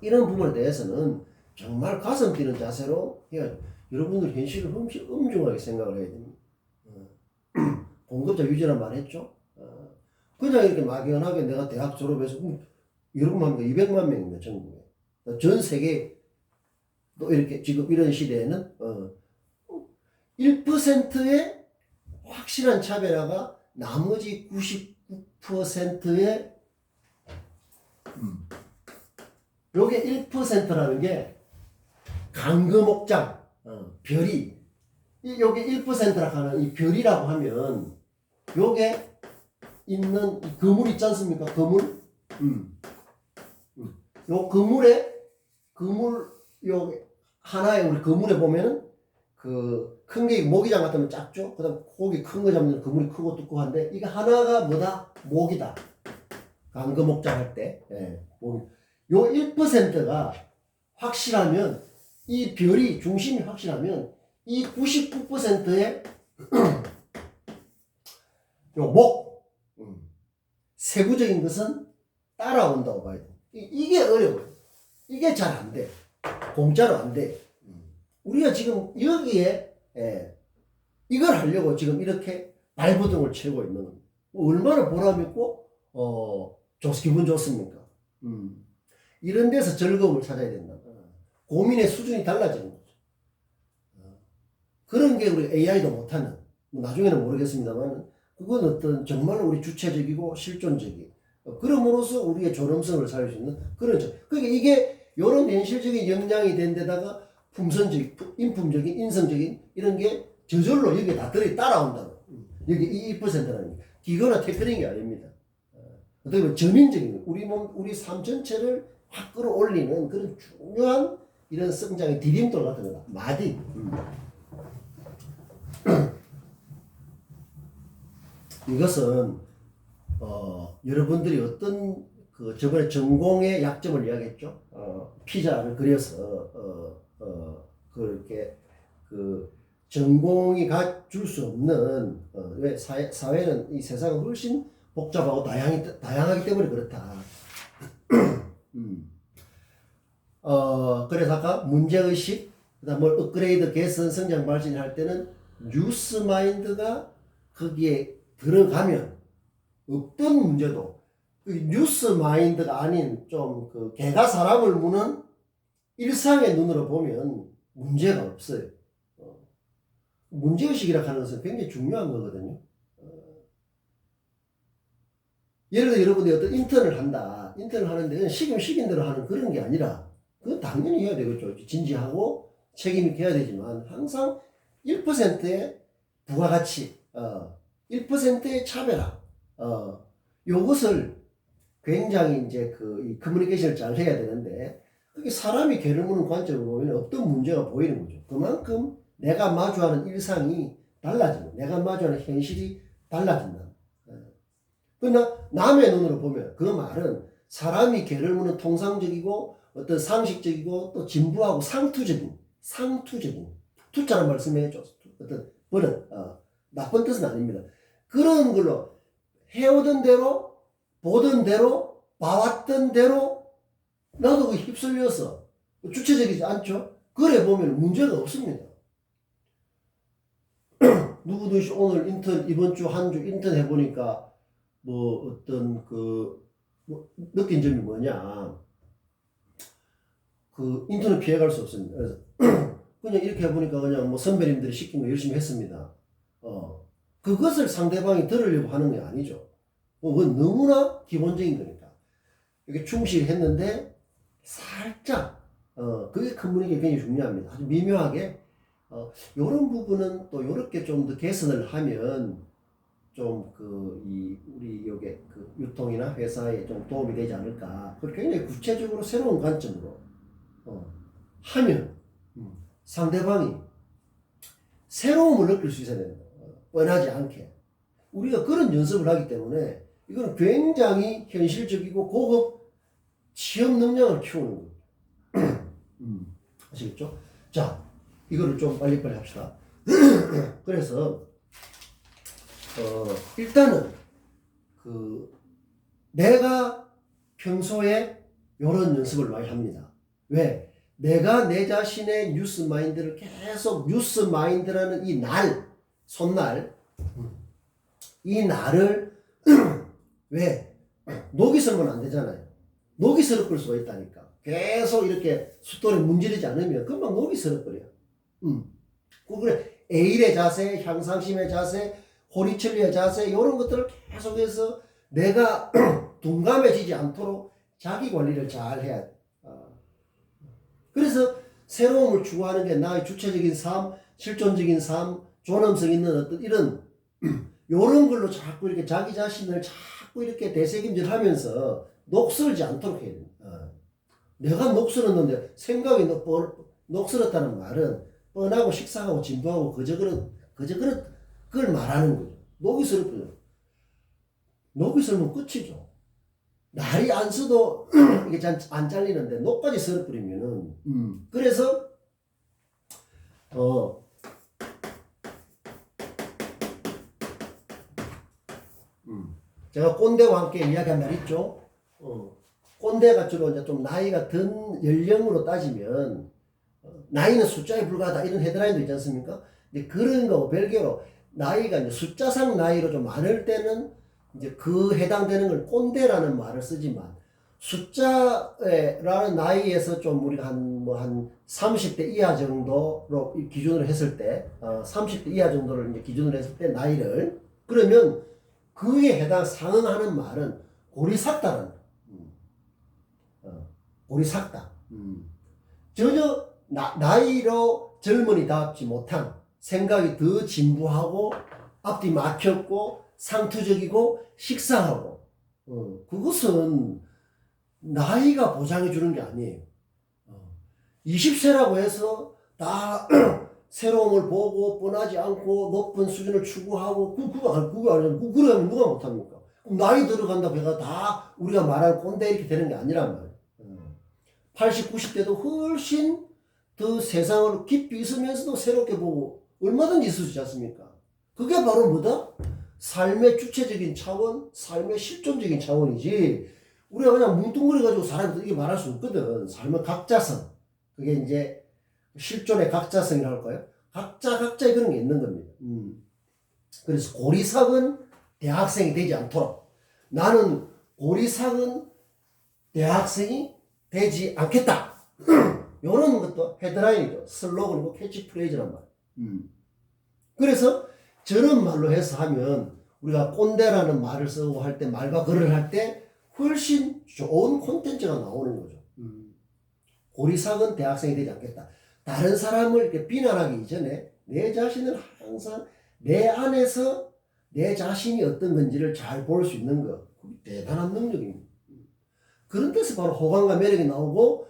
이런 부분에 대해서는 정말 가슴 뛰는 자세로 해야죠. 여러분들 현실을 엄중하게 생각을 해야 됩니다. 공급자 유지란 말 했죠? 그냥 이렇게 막연하게 내가 대학 졸업해서, 여러분 합니까? 200만 명입니다, 전국에. 전 세계, 또 이렇게 지금 이런 시대에는, 1%의 확실한 차별화가 나머지 99%의, 요게 1%라는 게, 강금옥장, 별이, 요게 1%라고 하는 이 별이라고 하면, 요게 있는 이 거물 있지 않습니까? 거물? 요 요 하나의 우리 거물에 보면은, 그 큰 게 모기장 같으면 작죠? 그 다음 고기 큰 거 잡는 그물이 크고 두꺼운데, 이거 하나가 뭐다? 모기다. 강금옥장 할 때. 요 1%가 확실하면, 이 별이 중심이 확실하면, 이 99%의 요 목, 세부적인 것은 따라온다고 봐야 돼. 이게 어려워요. 이게 잘 안 돼. 공짜로 안 돼. 우리가 지금 여기에 이걸 하려고 지금 이렇게 발버둥을 치고 있는 겁니다. 얼마나 보람있고 기분 좋습니까? 이런 데서 즐거움을 찾아야 된다. 고민의 수준이 달라지는 거죠. 그런 게 우리 AI도 못하는, 나중에는 모르겠습니다만, 그건 어떤 정말 우리 주체적이고 실존적인 그럼으로써 우리의 존엄성을 살릴 수 있는 그런 점. 그러니까 이게 이런 현실적인 역량이 된 데다가 품성적, 인품적인, 인성적인 이런 게 저절로 여기에 다 따라온다는. 여기 2%라는 게 기거나 태클인 게 아닙니다. 어떻게 보면 전인적인 우리 몸, 우리 삶 전체를 확 끌어올리는 그런 중요한 이런 성장의 디딤돌 같은 거다. 마디. 이것은 여러분들이 어떤 그 저번에 전공의 약점을 이야기했죠. 피자를 그려서 그렇게 그 전공이 줄 수 없는 왜 사회는 이 세상은 훨씬 복잡하고 다양하기 때문에 그렇다. 그래서 아까 문제의식, 그다음 뭘 업그레이드, 개선, 성장, 발전할 때는 뉴스 마인드가 거기에 들어가면 어떤 문제도 그 뉴스 마인드가 아닌 좀 그 개가 사람을 무는 일상의 눈으로 보면 문제가 없어요. 문제의식이라 하는 것은 굉장히 중요한 거거든요. 예를 들어 여러분이 어떤 인턴을 한다. 인턴을 하는데 시킨 대로 하는 그런 게 아니라 그건 당연히 해야 되겠죠. 진지하고 책임 있게 해야 되지만 항상 1%의 부가가치, 1%의 차별화, 요것을 굉장히 이제 이 커뮤니케이션을 잘 해야 되는데 그게 사람이 괴를 무는 관점으로 보면 어떤 문제가 보이는 거죠. 그만큼 내가 마주하는 일상이 달라지는, 내가 마주하는 현실이 달라진다. 그러나 남의 눈으로 보면 그 말은 사람이 괴를 무는 통상적이고 어떤 상식적이고 또 진부하고 상투적인 투자는 말씀해줘. 어떤 버릇, 나쁜 뜻은 아닙니다. 그런 걸로 해오던 대로 보던 대로 봐왔던 대로 나도 그 휩쓸려서 주체적이지 않죠. 그래 보면 문제가 없습니다. 누구든지 오늘 인턴 이번 주 한 주 인턴 해보니까 뭐 어떤 뭐 느낀 점이 뭐냐, 그 인턴을 피해갈 수 없습니다. 그래서 그냥 이렇게 해보니까 그냥 뭐 선배님들이 시킨 거 열심히 했습니다. 그것을 상대방이 들으려고 하는 게 아니죠. 그건 너무나 기본적인 거니까. 이렇게 충실했는데 살짝 그게 커뮤니케이션이 굉장히 중요합니다. 아주 미묘하게 이런 부분은 또 이렇게 좀 더 개선을 하면 좀 우리 요게 유통이나 회사에 좀 도움이 되지 않을까. 그걸 굉장히 구체적으로 새로운 관점으로 하면 상대방이 새로움을 느낄 수 있어야 된다. 뻔하지 않게. 우리가 그런 연습을 하기 때문에 이건 굉장히 현실적이고 고급 취업 능력을 키우는 거예요. 아시겠죠? 자, 이거를 좀 빨리빨리 합시다. 그래서 일단은 내가 평소에 이런 연습을 많이 합니다. 왜? 내가 내 자신의 뉴스 마인드를 계속 뉴스 마인드라는 손날, 이 날을 왜? 녹이 슬면 안 되잖아요. 녹이 슬을 수가 있다니까. 계속 이렇게 숫돌에 문지르지 않으면 금방 녹이 슬어버려. 그래, 에일의 자세, 향상심의 자세, 호리철리의 자세, 이런 것들을 계속해서 내가 둔감해지지 않도록 자기 관리를 잘 해야 돼. 그래서 새로움을 추구하는 게 나의 주체적인 삶, 실존적인 삶, 존엄성 있는 어떤 이런 걸로 자꾸 이렇게 자기 자신을 자꾸 이렇게 되새김질 하면서 녹슬지 않도록 해야 됩니다. 내가 녹슬었는데 생각이 녹슬었다는 말은 뻔하고 식상하고 진부하고 그저 그걸 말하는 거죠. 녹이 슬었거든요. 녹이 슬면 끝이죠. 날이 안 써도 이게 안 잘리는데 녹까지 슬어버리면은 그래서 제가 꼰대와 함께 이야기한 말 있죠. 꼰대가 주로 이제 좀 나이가 든 연령으로 따지면 나이는 숫자에 불과하다 이런 헤드라인도 있지 않습니까? 근데 그런 거 별개로 나이가 이제 숫자상 나이로 좀 많을 때는 이제 그 해당되는 걸 꼰대라는 말을 쓰지만 숫자라는 나이에서 좀 우리가 한 30대 이하 정도로 기준으로 했을 때 30대 이하 정도를 이제 기준으로 했을 때 나이를 그러면 그에 상응하는 말은 골이 삭다는 골이 삭다. 전혀 나이로 젊은이답지 못한 생각이 더 진부하고 앞뒤 막혔고 상투적이고 식상하고 그것은 나이가 보장해 주는 게 아니에요. 20세라고 해서 다 새로움을 보고 뻔하지 않고 높은 수준을 추구하고 그러면 누가 못합니까? 나이 들어간다고 해가 다 우리가 말하는 꼰대 이렇게 되는 게 아니란 말이에요. 80, 90대도 훨씬 더 세상을 깊이 있으면서도 새롭게 보고 얼마든지 있을 수 있지 않습니까? 그게 바로 뭐다? 삶의 주체적인 차원, 삶의 실존적인 차원이지 우리가 그냥 뭉뚱그려가지고 사람들 이게 말할 수 없거든. 삶의 각자성. 그게 이제 실존의 각자성이라고 할까요? 각자의 그런 게 있는 겁니다. 그래서 고리삭은 대학생이 되지 않도록 나는 고리삭은 대학생이 되지 않겠다. 이런 것도 헤드라인이죠. 슬로건이고 캐치프레이즈란 말이에요. 그래서 저런 말로 해서 하면 우리가 꼰대라는 말을 쓰고 할 때 말과 글을 할 때 훨씬 좋은 콘텐츠가 나오는 거죠. 고리삭은 대학생이 되지 않겠다. 다른 사람을 이렇게 비난하기 이전에 내 자신을 항상 내 안에서 내 자신이 어떤 건지를 잘 볼 수 있는 것. 대단한 능력입니다. 그런 데서 바로 호감과 매력이 나오고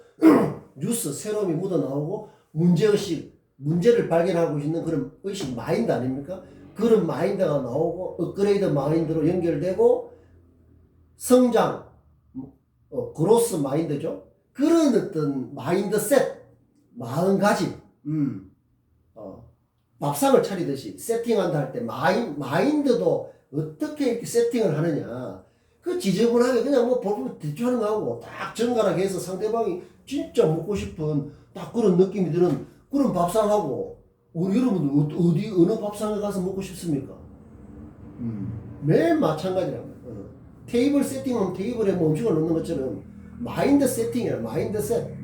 뉴스, 새로움이 묻어나오고 문제의식, 문제를 발견하고 있는 그런 의식 마인드 아닙니까? 그런 마인드가 나오고 업그레이드 마인드로 연결되고 성장, 그로스 마인드죠. 그런 어떤 마인드셋, 마음가짐, 밥상을 차리듯이 세팅한다 할 때 마인드도 어떻게 이렇게 세팅을 하느냐. 그 지저분하게 그냥 뭐 볼품 대충 하는 거하고 딱 정갈하게 해서 상대방이 진짜 먹고 싶은 딱 그런 느낌이 드는 그런 밥상하고 우리 여러분들 어느 밥상에 가서 먹고 싶습니까? 매일 마찬가지라고. 테이블 세팅하면 테이블에 뭐 음식을 넣는 것처럼 마인드 세팅이야. 마인드셋.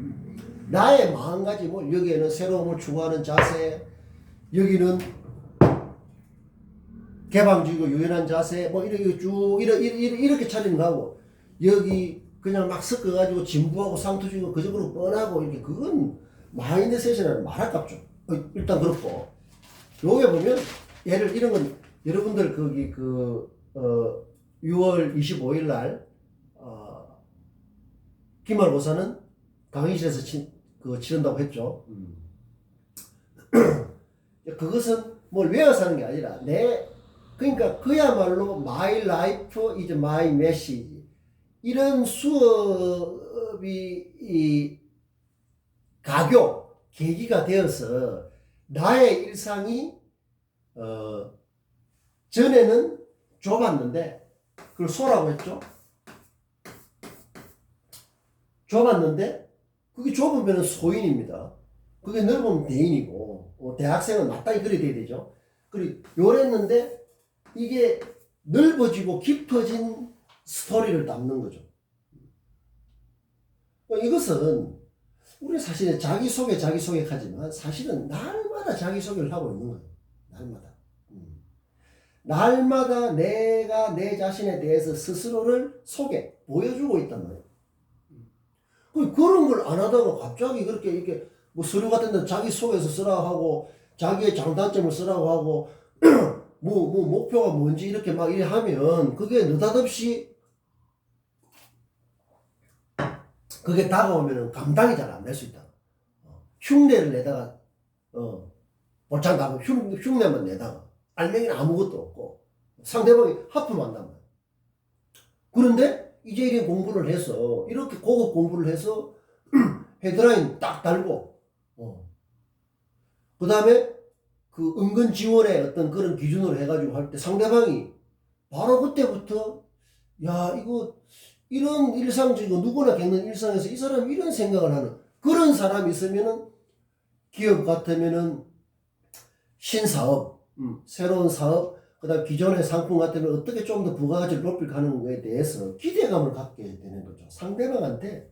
나의 마음가짐을 여기에는 새로움을 추구하는 자세, 여기는 개방적이고 유연한 자세, 뭐 이렇게 쭉 이렇게 차리는 거하고 여기 그냥 막 섞어가지고 진부하고 상투적이고 그저으로 뻔하고 이렇게 그건 마인드셋이라는 말 아깝죠. 일단 그렇고 요게 보면 예를 이런 건 여러분들 거기 6월 25일 날 기말고사는 강의실에서 치른다고 했죠. 그것은 뭘 외워서 하는 게 아니라 그러니까 그야말로 my life is my message. 이런 수업이 계기가 되어서 나의 일상이 전에는 좁았는데 그걸 소라고 했죠. 좁았는데 그게 좁으면 소인입니다. 그게 넓으면 대인이고 대학생은 마땅히 그래 돼야 되죠. 그리고 요랬는데 이게 넓어지고 깊어진 스토리를 담는 거죠. 이것은 우리 사실은 자기소개 하지만 사실은 날마다 자기소개를 하고 있는 거예요. 날마다 내가 내 자신에 대해서 스스로를 보여주고 있단 말이에요. 그런 걸 안 하다가 갑자기 그렇게 이렇게 뭐 서류 같은 데 자기소개서 쓰라고 하고 자기의 장단점을 쓰라고 하고 뭐 목표가 뭔지 이렇게 막 이래 하면 그게 느닷없이 그게 다가오면 감당이 잘 안 될 수 있다. 흉내를 내다가 볼창 나면 흉내만 내다가 알맹이는 아무것도 없고 상대방이 하품한단 말이야. 그런데 이제 이런 공부를 해서 이렇게 고급 공부를 해서 헤드라인 딱 달고 그 다음에 그 은근 지원의 어떤 그런 기준으로 해가지고 할 때 상대방이 바로 그때부터 야 이거 이런 일상적이고 누구나 겪는 일상에서 이 사람이 이런 생각을 하는 그런 사람이 있으면은 기업 같으면은 신사업, 새로운 사업, 그 다음 기존의 상품 같으면 어떻게 좀 더 부가가치를 높일 가능성에 대해서 기대감을 갖게 되는 거죠. 상대방한테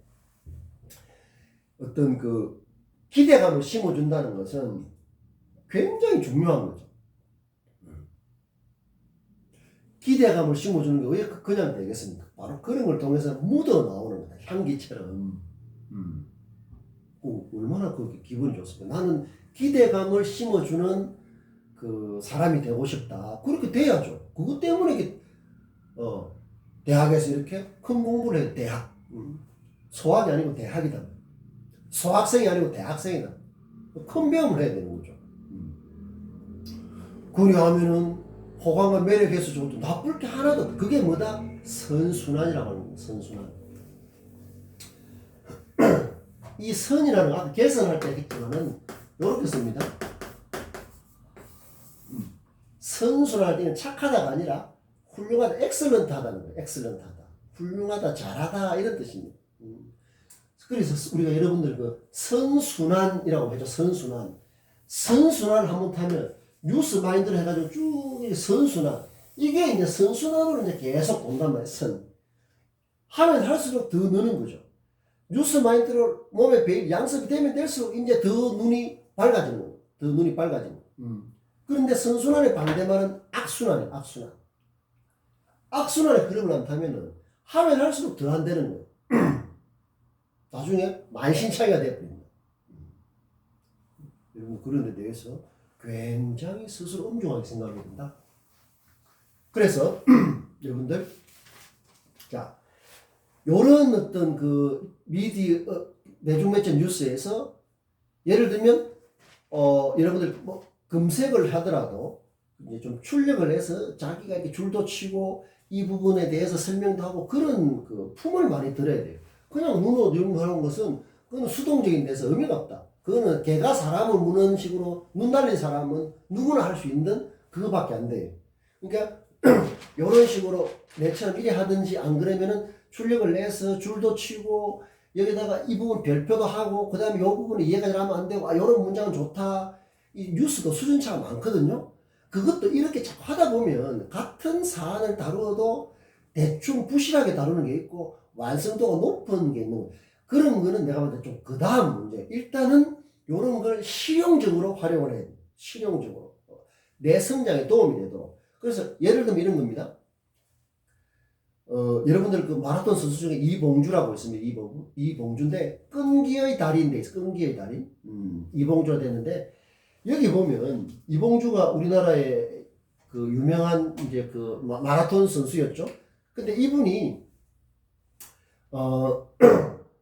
어떤 그 기대감을 심어준다는 것은 굉장히 중요한 거죠. 기대감을 심어주는 게 왜 그냥 되겠습니까? 바로 그런 걸 통해서 묻어 나오는 거다. 향기처럼. 얼마나 그게 기분이 좋습니까? 나는 기대감을 심어주는 그 사람이 되고 싶다. 그렇게 돼야죠. 그것 때문에 이게, 대학에서 이렇게 큰 공부를 해요. 대학. 소학이 아니고 대학이다. 소학생이 아니고 대학생이다. 큰 배움을 해야 되는 거죠. 그리하면은 호감과 매력에서 좋도 나쁠 게 하나도 없다. 그게 뭐다? 선순환이라고 하는 거예요. 선순환. 이 선이라는 거, 개선할 때 했지만은 이렇게 씁니다. 선순환할 때는 착하다가 아니라 훌륭하다, 엑셀런트하다는 거예요. 엑셀런트하다. 훌륭하다, 잘하다 이런 뜻입니다. 그래서 우리가 여러분들 그 선순환이라고 하죠. 선순환. 선순환을 한번 타면 뉴스 마인드를 해가지고 쭉 선순환. 이게 이제 선순환으로 이제 계속 본단 말이에요. 선. 하면 할수록 더 느는 거죠. 뉴스 마인드를 몸에 배일 양습이 되면 될수록 이제 더 눈이 밝아지는 거예요. 더 눈이 밝아지는 거예요. 그런데 선순환의 반대말은 악순환이에요. 악순환. 악순환의 흐름을 안 타면은 하면 할수록 더 안 되는 거예요. 나중에 만신창이가 되어버립니다. 여러분 그런 데 대해서 굉장히 스스로 엄중하게 생각해야 된다. 그래서 여러분들 자 요런 어떤 그 미디어 대중매체 뉴스에서 예를 들면 여러분들 뭐 검색을 하더라도 이제 좀 출력을 해서 자기가 이렇게 줄도 치고 이 부분에 대해서 설명도 하고 그런 그 품을 많이 들어야 돼요. 그냥 눈으로 연구하는 것은 그건 수동적인 데서 의미가 없다. 그거는 개가 사람을 무는 식으로 눈 달린 사람은 누구나 할 수 있는 그거밖에 안 돼요. 그러니까 이런 식으로 내처럼 이래 하든지 안 그러면은 출력을 내서 줄도 치고 여기다가 이 부분 별표도 하고 그 다음에 이 부분에 이해가 잘 하면 안 되고 이런 문장은 좋다. 이 뉴스도 수준차가 많거든요. 그것도 이렇게 자꾸 하다 보면 같은 사안을 다루어도 대충 부실하게 다루는 게 있고 완성도가 높은 게 있는 거예요. 그런 거는 내가 볼 때 좀 그 다음 문제. 일단은 이런 걸 실용적으로 활용을 해야 돼요. 실용적으로. 내 성장에 도움이 되도록. 그래서 예를 들면 이런 겁니다. 여러분들 그 마라톤 선수 중에 이봉주라고 있습니다. 이봉주인데 끈기의 달인데 있어. 끈기의 달인. 이봉주가 됐는데 여기 보면 이봉주가 우리나라의 그 유명한 이제 그 마라톤 선수였죠. 근데 이분이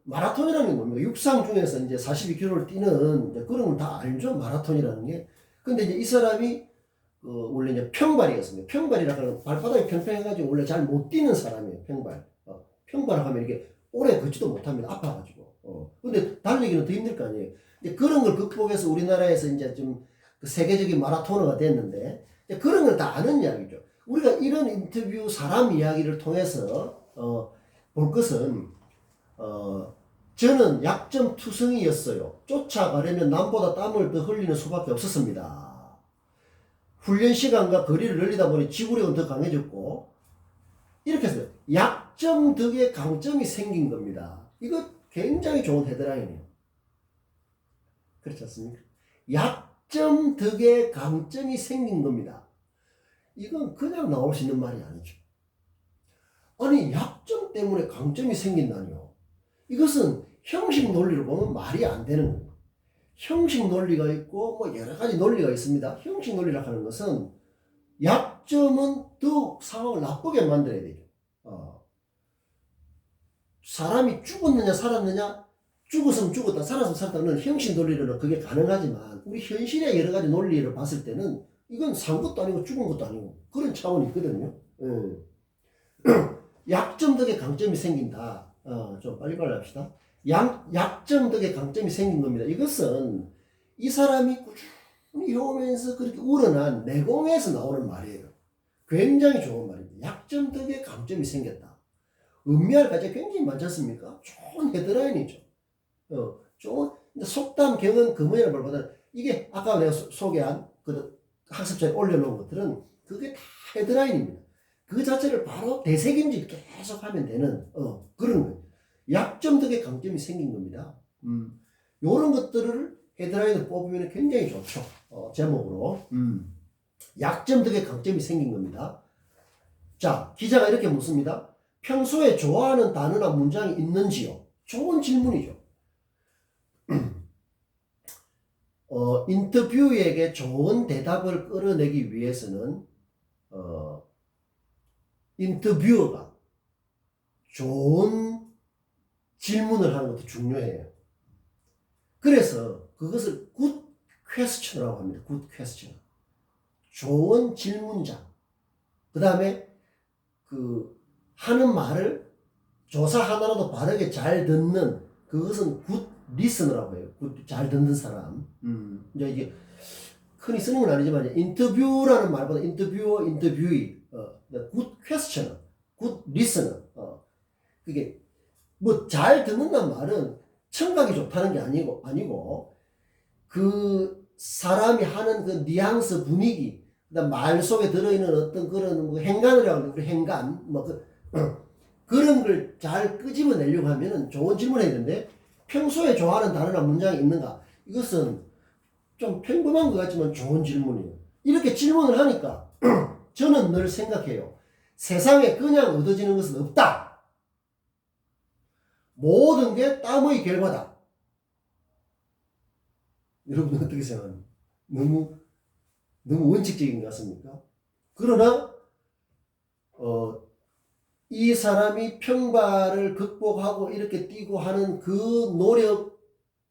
마라톤이라는 게 뭡니까? 육상 중에서 이제 42km를 뛰는 이제 그런 걸 다 알죠. 마라톤이라는 게. 근데 이제 이 사람이 원래 이제 평발이었습니다. 평발이라고 하는 발바닥이 평평해가지고 원래 잘 못 뛰는 사람이에요. 평발. 평발을 하면 이게 오래 걷지도 못합니다. 아파가지고. 근데 달리기는 더 힘들 거 아니에요. 이제 그런 걸 극복해서 우리나라에서 이제 좀 그 세계적인 마라토너가 됐는데 이제 그런 걸 다 아는 이야기죠. 우리가 이런 인터뷰 사람 이야기를 통해서 볼 것은 저는 약점투성이였어요. 쫓아가려면 남보다 땀을 더 흘리는 수밖에 없었습니다. 훈련 시간과 거리를 늘리다 보니 지구력은 더 강해졌고 이렇게 해서 약점 덕에 강점이 생긴 겁니다. 이거 굉장히 좋은 헤드라인이에요. 그렇지 않습니까? 약점 덕에 강점이 생긴 겁니다. 이건 그냥 나올 수 있는 말이 아니죠. 아니 약점 때문에 강점이 생긴다니요. 이것은 형식 논리로 보면 말이 안 되는 거예요. 형식 논리가 있고 뭐 여러 가지 논리가 있습니다. 형식 논리라 하는 것은 약점은 더욱 상황을 나쁘게 만들어야 되죠. 사람이 죽었느냐 살았느냐 죽었으면 죽었다 살았으면 살았다는 형식 논리로는 그게 가능하지만 우리 현실의 여러 가지 논리를 봤을 때는 이건 산 것도 아니고 죽은 것도 아니고 그런 차원이 있거든요. 약점 덕에 강점이 생긴다. 좀 빨리 합시다. 약점 덕에 강점이 생긴 겁니다. 이것은 이 사람이 꾸준히 해오면서 그렇게 우러난 내공에서 나오는 말이에요. 굉장히 좋은 말입니다. 약점 덕에 강점이 생겼다. 음미할 가치가 굉장히 많지 않습니까? 좋은 헤드라인이죠. 좋은 속담 경은 금어이라는 말보다는 이게 아까 내가 소개한 그 학습자에 올려놓은 것들은 그게 다 헤드라인입니다. 그 자체를 바로 되새김질 계속 하면 되는 그런 거예요. 약점 덕에 강점이 생긴 겁니다. 요런 것들을 헤드라인을 뽑으면 굉장히 좋죠. 제목으로. 약점 덕에 강점이 생긴 겁니다. 자, 기자가 이렇게 묻습니다. 평소에 좋아하는 단어나 문장이 있는지요? 좋은 질문이죠. 인터뷰에게 좋은 대답을 끌어내기 위해서는 인터뷰어가 좋은 질문을 하는 것도 중요해요. 그래서 그것을 good question이라고 합니다. good question. 좋은 질문자. 그 다음에 그 하는 말을 조사 하나라도 바르게 잘 듣는 그것은 good listener라고 해요. 잘 듣는 사람. 이제 이게 흔히 쓰는 건 아니지만 인터뷰라는 말보다 인터뷰어, 인터뷰이, good questioner, good listener. 그게 뭐 잘 듣는다는 말은 청각이 좋다는 게 아니고 그 사람이 하는 그 뉘앙스 분위기, 그다음 말 속에 들어있는 어떤 그런 뭐 행간이라고 하는 우리 행간, 그런 걸 잘 끄집어내려고 하면은 좋은 질문을 했는데 평소에 좋아하는 단어나 문장이 있는가? 이것은 좀 평범한 것 같지만 좋은 질문이에요. 이렇게 질문을 하니까 저는 늘 생각해요. 세상에 그냥 얻어지는 것은 없다. 모든 게 땀의 결과다. 여러분 어떻게 생각합니까? 너무 원칙적인 것 같습니까? 그러나 이 사람이 평발을 극복하고 이렇게 뛰고 하는 그 노력,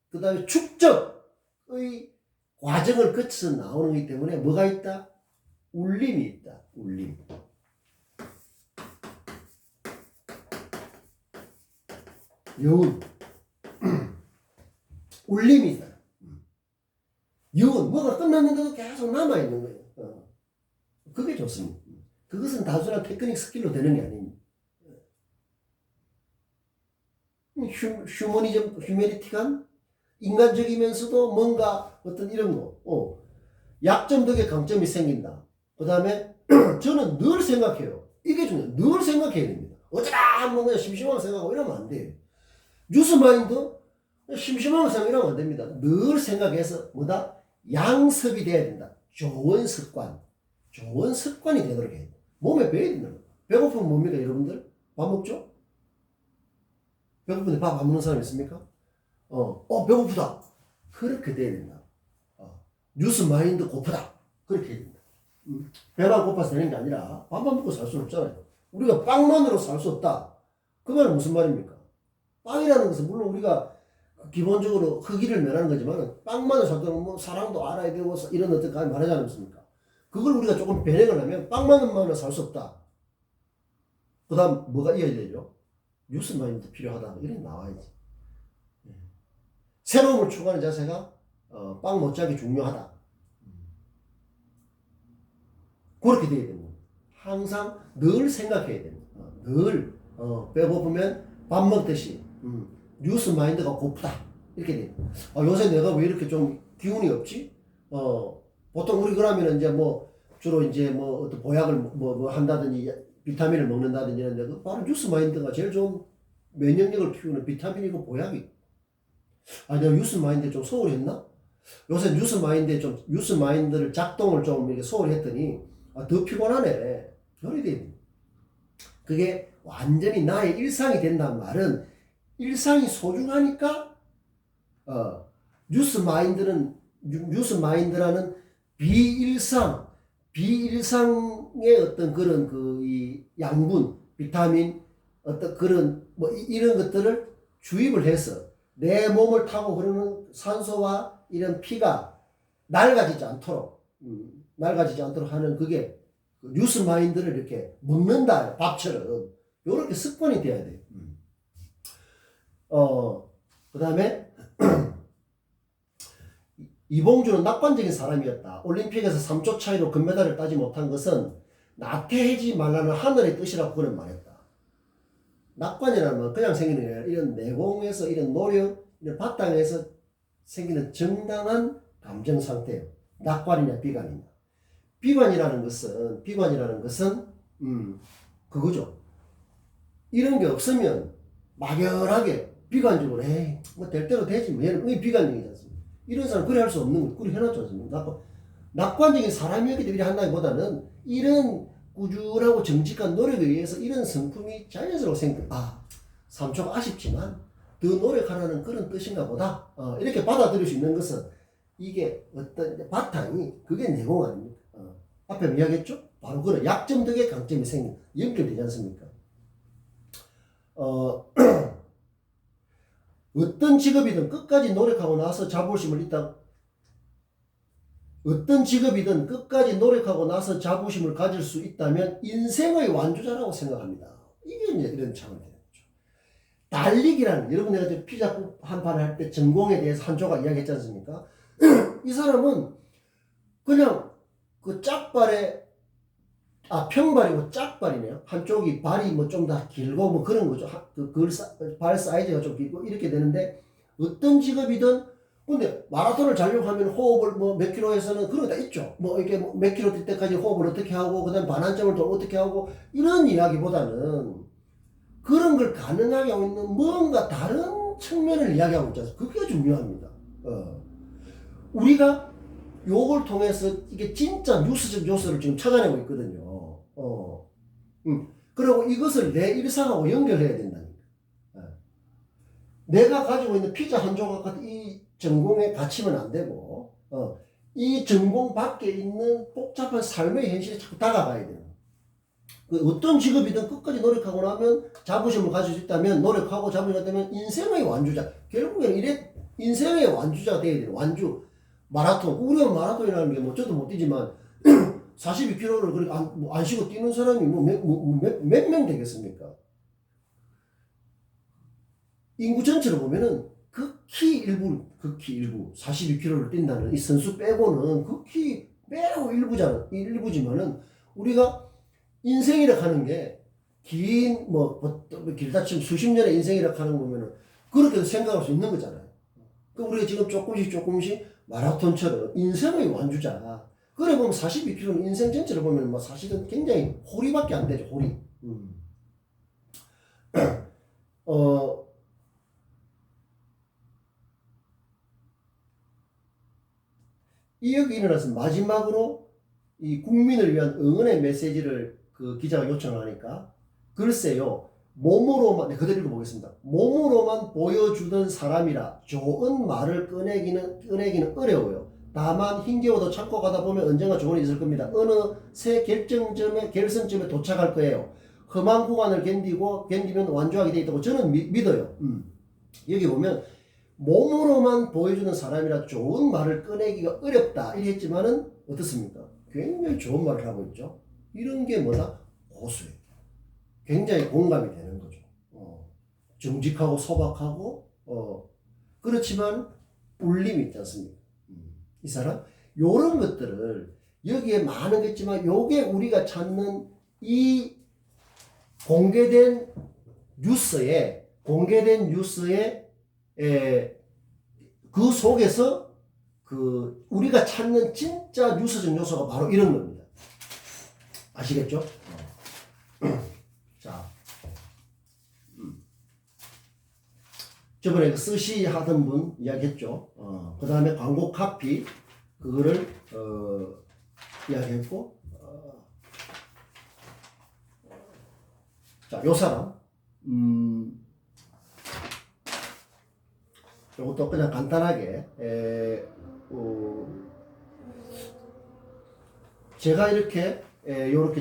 그 다음에 축적의 과정을 거쳐서 나오는 거기 때문에 뭐가 있다? 울림이 있다. 울림. 여운. 울림이 있다. 여운. 뭐가 끝났는데도 계속 남아있는 거예요. 그게 좋습니다. 그것은 단순한 테크닉 스킬로 되는 게 아닙니다. 휴머니티간 인간적이면서도 뭔가 어떤 이런 거, 약점 덕에 강점이 생긴다. 그 다음에 저는 늘 생각해요. 이게 중요해요. 늘 생각해야 됩니다. 어쩌다 한번 그냥 심심한 생각하고 이러면 안 돼요. 뉴스마인드 심심한 생각 이러면 안 됩니다. 늘 생각해서 뭐다? 양습이 돼야 된다. 좋은 습관이 되도록 해야 돼. 몸에 배야 된다. 배고프면 뭡니까 여러분들? 밥 먹죠? 배고픈데 밥 안 먹는 사람 있습니까? 배고프다. 그렇게 돼야 된다. 뉴스 마인드 고프다. 그렇게 해야 된다. 배가 고파서 되는 게 아니라 밥만 먹고 살 수는 없잖아요. 우리가 빵만으로 살 수 없다. 그 말은 무슨 말입니까? 빵이라는 것은 물론 우리가 기본적으로 흑의를 면하는 거지만 빵만을 살 때는 뭐 사랑도 알아야 되고 이런 어떤 걸 말하지 않습니까? 그걸 우리가 조금 변형을 하면 빵만으로 살 수 없다. 그 다음 뭐가 이어야 되죠? 뉴스 마인드 필요하다. 이런 나와야지. 새로움을 추구하는 자세가 빵 못자기 중요하다. 그렇게 돼야 됩니다. 항상 늘 생각해야 됩니다. 늘 배고프면 밥 먹듯이 뉴스 마인드가 고프다. 이렇게 돼요. 요새 내가 왜 이렇게 좀 기운이 없지? 보통 우리 그러면 이제 뭐 주로 이제 뭐 어떤 보약을 뭐 한다든지 비타민을 먹는다든지 이런데 바로 뉴스 마인드가 제일 좋은 면역력을 키우는 비타민이고 보약이. 내가 뉴스 마인드에 좀 소홀히 했나? 요새 뉴스 마인드를 작동을 좀 이렇게 소홀히 했더니 더 피곤하네. 그래 돼. 그게 완전히 나의 일상이 된다는 말은 일상이 소중하니까 뉴스 마인드라는 비일상의 어떤 그런 이 양분, 비타민, 어떤 그런 뭐 이런 것들을 주입을 해서 내 몸을 타고 흐르는 산소와 이런 피가 낡아지지 않도록 하는 그게 뉴스 마인드를 이렇게 먹는다. 밥처럼. 요렇게 습관이 돼야 돼요. 그 다음에 이봉주는 낙관적인 사람이었다. 올림픽에서 3초 차이로 금메달을 따지 못한 것은 나태해지 말라는 하늘의 뜻이라고 그는 말했다. 낙관이라는 건 그냥 생기는 게 아니라 이런 내공에서 이런 노력, 이런 바탕에서 생기는 정당한 감정 상태예요. 낙관이냐 비관이냐. 비관이라는 것은 그거죠. 이런 게 없으면 막연하게 비관적으로 뭐 될 대로 되지 뭐 얘는 비관적이지 않습니까? 이런 사람 그래 할 수 없는 거 그래 해놨지 않습니까? 낙관적인 사람이었기 때문에 한다기보다는 이런 꾸준하고 정직한 노력에 의해서 이런 성품이 자연스럽게 삼초가 아쉽지만 더 노력하라는 그런 뜻인가 보다. 이렇게 받아들일 수 있는 것은 이게 어떤 바탕이 그게 내공 아닙니까? 앞에 이야기했죠? 바로 그런 약점 덕에 강점이 연결되지 않습니까? 어떤 직업이든 끝까지 노력하고 나서 자부심을 가질 수 있다면 인생의 완주자라고 생각합니다. 이게 이제 이런 차원이 되는 거죠. 달리기라는, 여러분 내가 피자 한 판을 할 때 전공에 대해서 한조가 이야기했지 않습니까? 이 사람은 그냥 그 평발이고 짝발이네요. 한쪽이 발이 뭐 좀 더 길고 뭐 그런 거죠. 발 사이즈가 좀 길고 이렇게 되는데, 어떤 직업이든, 근데 마라톤을 자려고 하면 호흡을 뭐 몇 킬로에서는 그런 거 다 있죠. 뭐 이렇게 몇 킬로 뛸 때까지 호흡을 어떻게 하고, 그 다음에 반환점을 또 어떻게 하고, 이런 이야기보다는 그런 걸 가능하게 하고 있는 뭔가 다른 측면을 이야기하고 있잖아요. 그게 중요합니다. 우리가 요걸 통해서 이게 진짜 뉴스적 요소를 지금 찾아내고 있거든요. 그리고 이것을 내 일상하고 연결해야 된다니까. 내가 가지고 있는 피자 한 조각 같은 이 전공에 갇히면 안 되고, 이 전공 밖에 있는 복잡한 삶의 현실에 자꾸 다가가야 돼요. 어떤 직업이든 끝까지 노력하고 나면 자부심을 가질 수 있다면, 노력하고 자부심을 가지면 인생의 완주자. 결국에는 인생의 완주자가 돼야 돼요. 완주. 마라톤. 우리가 마라톤이라는 게 뭐 저도 못 뛰지만 42km를 그렇게 안 쉬고 뛰는 사람이 몇 명 되겠습니까? 인구 전체로 보면은 극히 일부 42km를 뛴다는 이 선수 빼고는 극히 매우 일부지만은, 우리가 인생이라 하는 게 길다 치면 수십 년의 인생이라 하는 거 보면은 그렇게 생각할 수 있는 거잖아요. 우리가 지금 조금씩 마라톤처럼 인생의 완주자. 그래 보면 42km는 인생 전체를 보면 뭐 사실은 굉장히 호리밖에 안 되죠, 호리. 여기 일어나서 마지막으로 이 국민을 위한 응원의 메시지를 그 기자가 요청하니까, 글쎄요, 그대로 읽어보겠습니다. 몸으로만 보여주던 사람이라 좋은 말을 꺼내기는 어려워요. 다만 힘겨워도 참고 가다 보면 언젠가 좋은 일이 있을 겁니다. 어느 새 결승점에 도착할 거예요. 험한 구간을 견디면 완주하게 돼 있다고 저는 믿어요. 여기 보면 몸으로만 보여주는 사람이라 좋은 말을 꺼내기가 어렵다 이렇게 했지만은 어떻습니까? 굉장히 좋은 말을 하고 있죠. 이런 게 뭐다? 고수예요. 굉장히 공감이 되는 거죠. 정직하고 소박하고, 그렇지만 울림이 있지 않습니까? 이 사람? 요런 것들을, 여기에 많은 게 있지만 요게 우리가 찾는 이 공개된 뉴스에 그 속에서 우리가 찾는 진짜 뉴스적 요소가 바로 이런 겁니다. 아시겠죠? 자, 저번에 그 스시 하던 분 이야기했죠. 그 다음에 광고 카피 그거를 이야기했고, 자, 요 사람 이것도 그냥 간단하게 제가 이렇게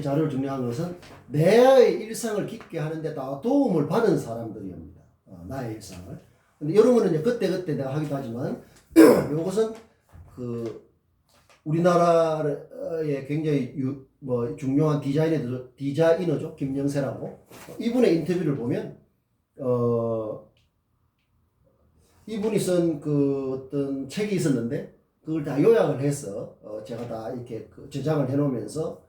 자료를 정리한 것은 나의 일상을 깊게 하는데 다 도움을 받은 사람들입니다. 나의 일상을. 근데 여러분은 이제 그때 내가 하기도 하지만 이것은 우리나라의 굉장히 중요한 디자이너죠. 김영세라고. 이분의 인터뷰를 보면 이분이 쓴 어떤 책이 있었는데 그걸 다 요약을 해서 제가 다 이렇게 저장을 해놓으면서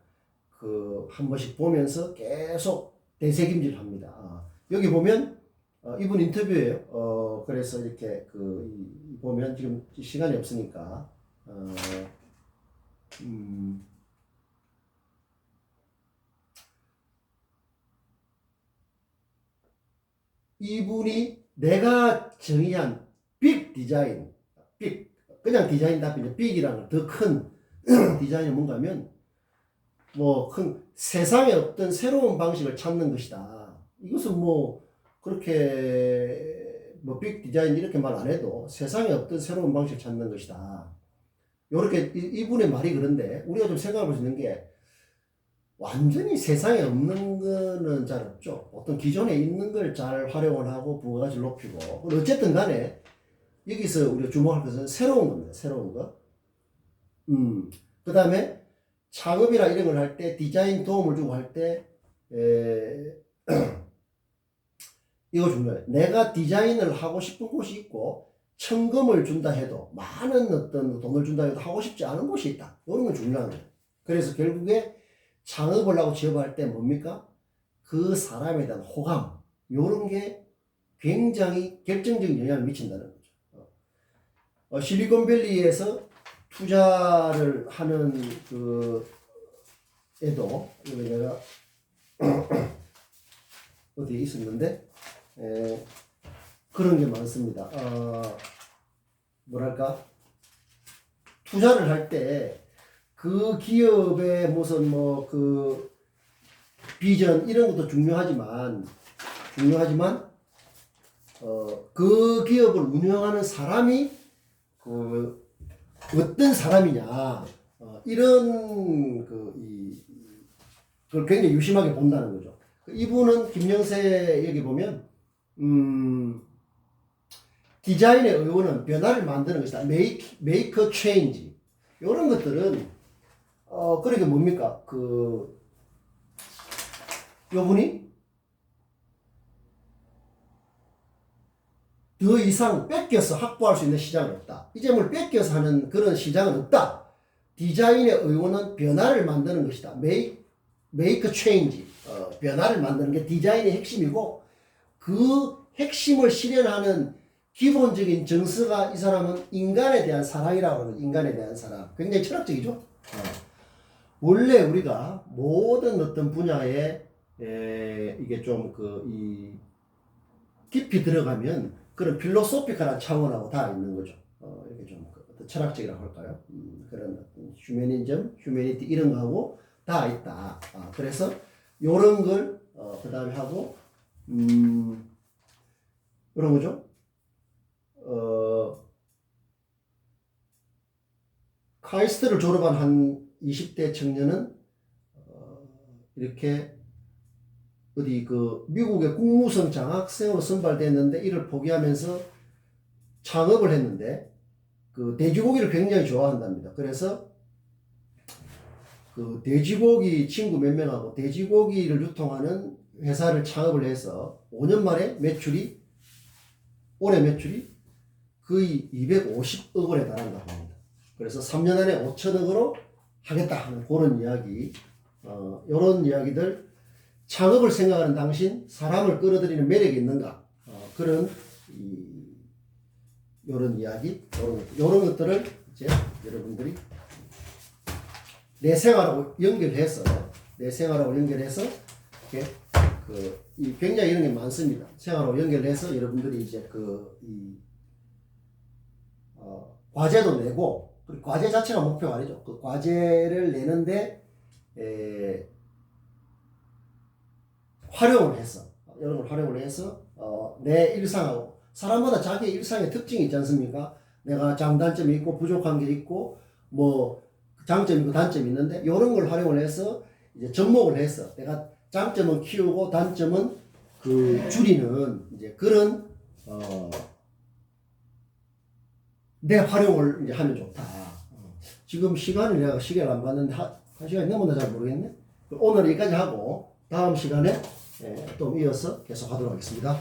한 번씩 보면서 계속 되새김질 합니다. 여기 보면 이분 인터뷰예요. 그래서 이렇게 보면 지금 시간이 없으니까 이분이 내가 정의한 빅 디자인, 그냥 디자인 답변이 빅이라는 더 큰 디자인이 뭔가 하면 뭐 큰 세상에 없던 새로운 방식을 찾는 것이다. 이것은 뭐 그렇게 뭐 빅 디자인 이렇게 말 안 해도 세상에 없던 새로운 방식을 찾는 것이다. 요렇게 이분의 말이 그런데 우리가 좀 생각해 볼 수 있는 게 완전히 세상에 없는 거는 잘 없죠. 어떤 기존에 있는 걸 잘 활용을 하고 부가가치를 높이고 어쨌든 간에 여기서 우리가 주목할 것은 새로운 겁니다. 새로운 거. 그 다음에 창업이나 이런 걸 할 때 디자인 도움을 주고 할 때 이거 중요해요. 내가 디자인을 하고 싶은 곳이 있고 천금을 준다 해도 많은 어떤 돈을 준다 해도 하고 싶지 않은 곳이 있다. 이런 건 중요한 거예요. 그래서 결국에 창업을 하고 취업할 때 뭡니까? 그 사람에 대한 호감 이런 게 굉장히 결정적인 영향을 미친다는 거죠. 실리콘밸리에서 투자를 하는 그 에도 여기 내가 어디에 있었는데 그런 게 많습니다. 뭐랄까 투자를 할 때 그 기업의 무슨 뭐 그 비전 이런 것도 중요하지만 그 기업을 운영하는 사람이 그 어떤 사람이냐 이런 그걸 굉장히 유심하게 본다는 거죠. 이분은 김영세 여기 보면 디자인의 의원은 변화를 만드는 것이다. make a change 이런 것들은 그러니까 뭡니까 요분이 더 이상 뺏겨서 확보할 수 있는 시장은 없다. 이 점을 뺏겨서 하는 그런 시장은 없다. 디자인의 의원은 변화를 만드는 것이다. make a change. 변화를 만드는 게 디자인의 핵심이고 그 핵심을 실현하는 기본적인 정서가 이 사람은 인간에 대한 사랑이라고 하는 인간에 대한 사랑. 굉장히 철학적이죠. 원래 우리가 모든 어떤 분야에 이게 좀 깊이 들어가면 그런 필로소피컬한 차원하고 다 있는 거죠. 이렇게 좀 철학적이라고 할까요? 그런 휴머니즘, 휴머니티 이런 거하고 다 있다. 그래서 요런 걸 그 다음에 하고 이런 거죠. 카이스트를 졸업한 한 20대 청년은 이렇게 어디 미국의 국무성 장학생으로 선발됐는데 이를 포기하면서 창업을 했는데 돼지고기를 굉장히 좋아한답니다. 그래서 돼지고기 친구 몇 명하고 돼지고기를 유통하는 회사를 창업을 해서 5년 만에 올해 매출이 거의 250억 원에 달한다고 합니다. 그래서 3년 안에 5천억으로 하겠다 하는 그런 이야기, 이런 이야기들, 창업을 생각하는 당신, 사람을 끌어들이는 매력이 있는가, 그런 이런 이야기, 이런 것들을 이제 여러분들이 내 생활하고 연결해서 이렇게 굉장히 이런 게 많습니다. 생활하고 연결해서 여러분들이 이제 과제도 내고, 과제 자체가 목표가 아니죠. 그 과제를 내는데 활용을 해서 이런 걸 활용을 해서 내 일상하고 사람마다 자기의 일상의 특징이 있지 않습니까? 내가 장단점이 있고 부족한 게 있고 뭐 장점이 있고 단점이 있는데 이런 걸 활용을 해서 이제 접목을 해서 내가 장점은 키우고 단점은 줄이는 이제 그런 내 활용을 이제 하면 좋다. 지금 시간을 내가 시계를 안 봤는데 한 시간이 넘었나 잘 모르겠네. 오늘 여기까지 하고 다음 시간에 또 이어서 계속 하도록 하겠습니다.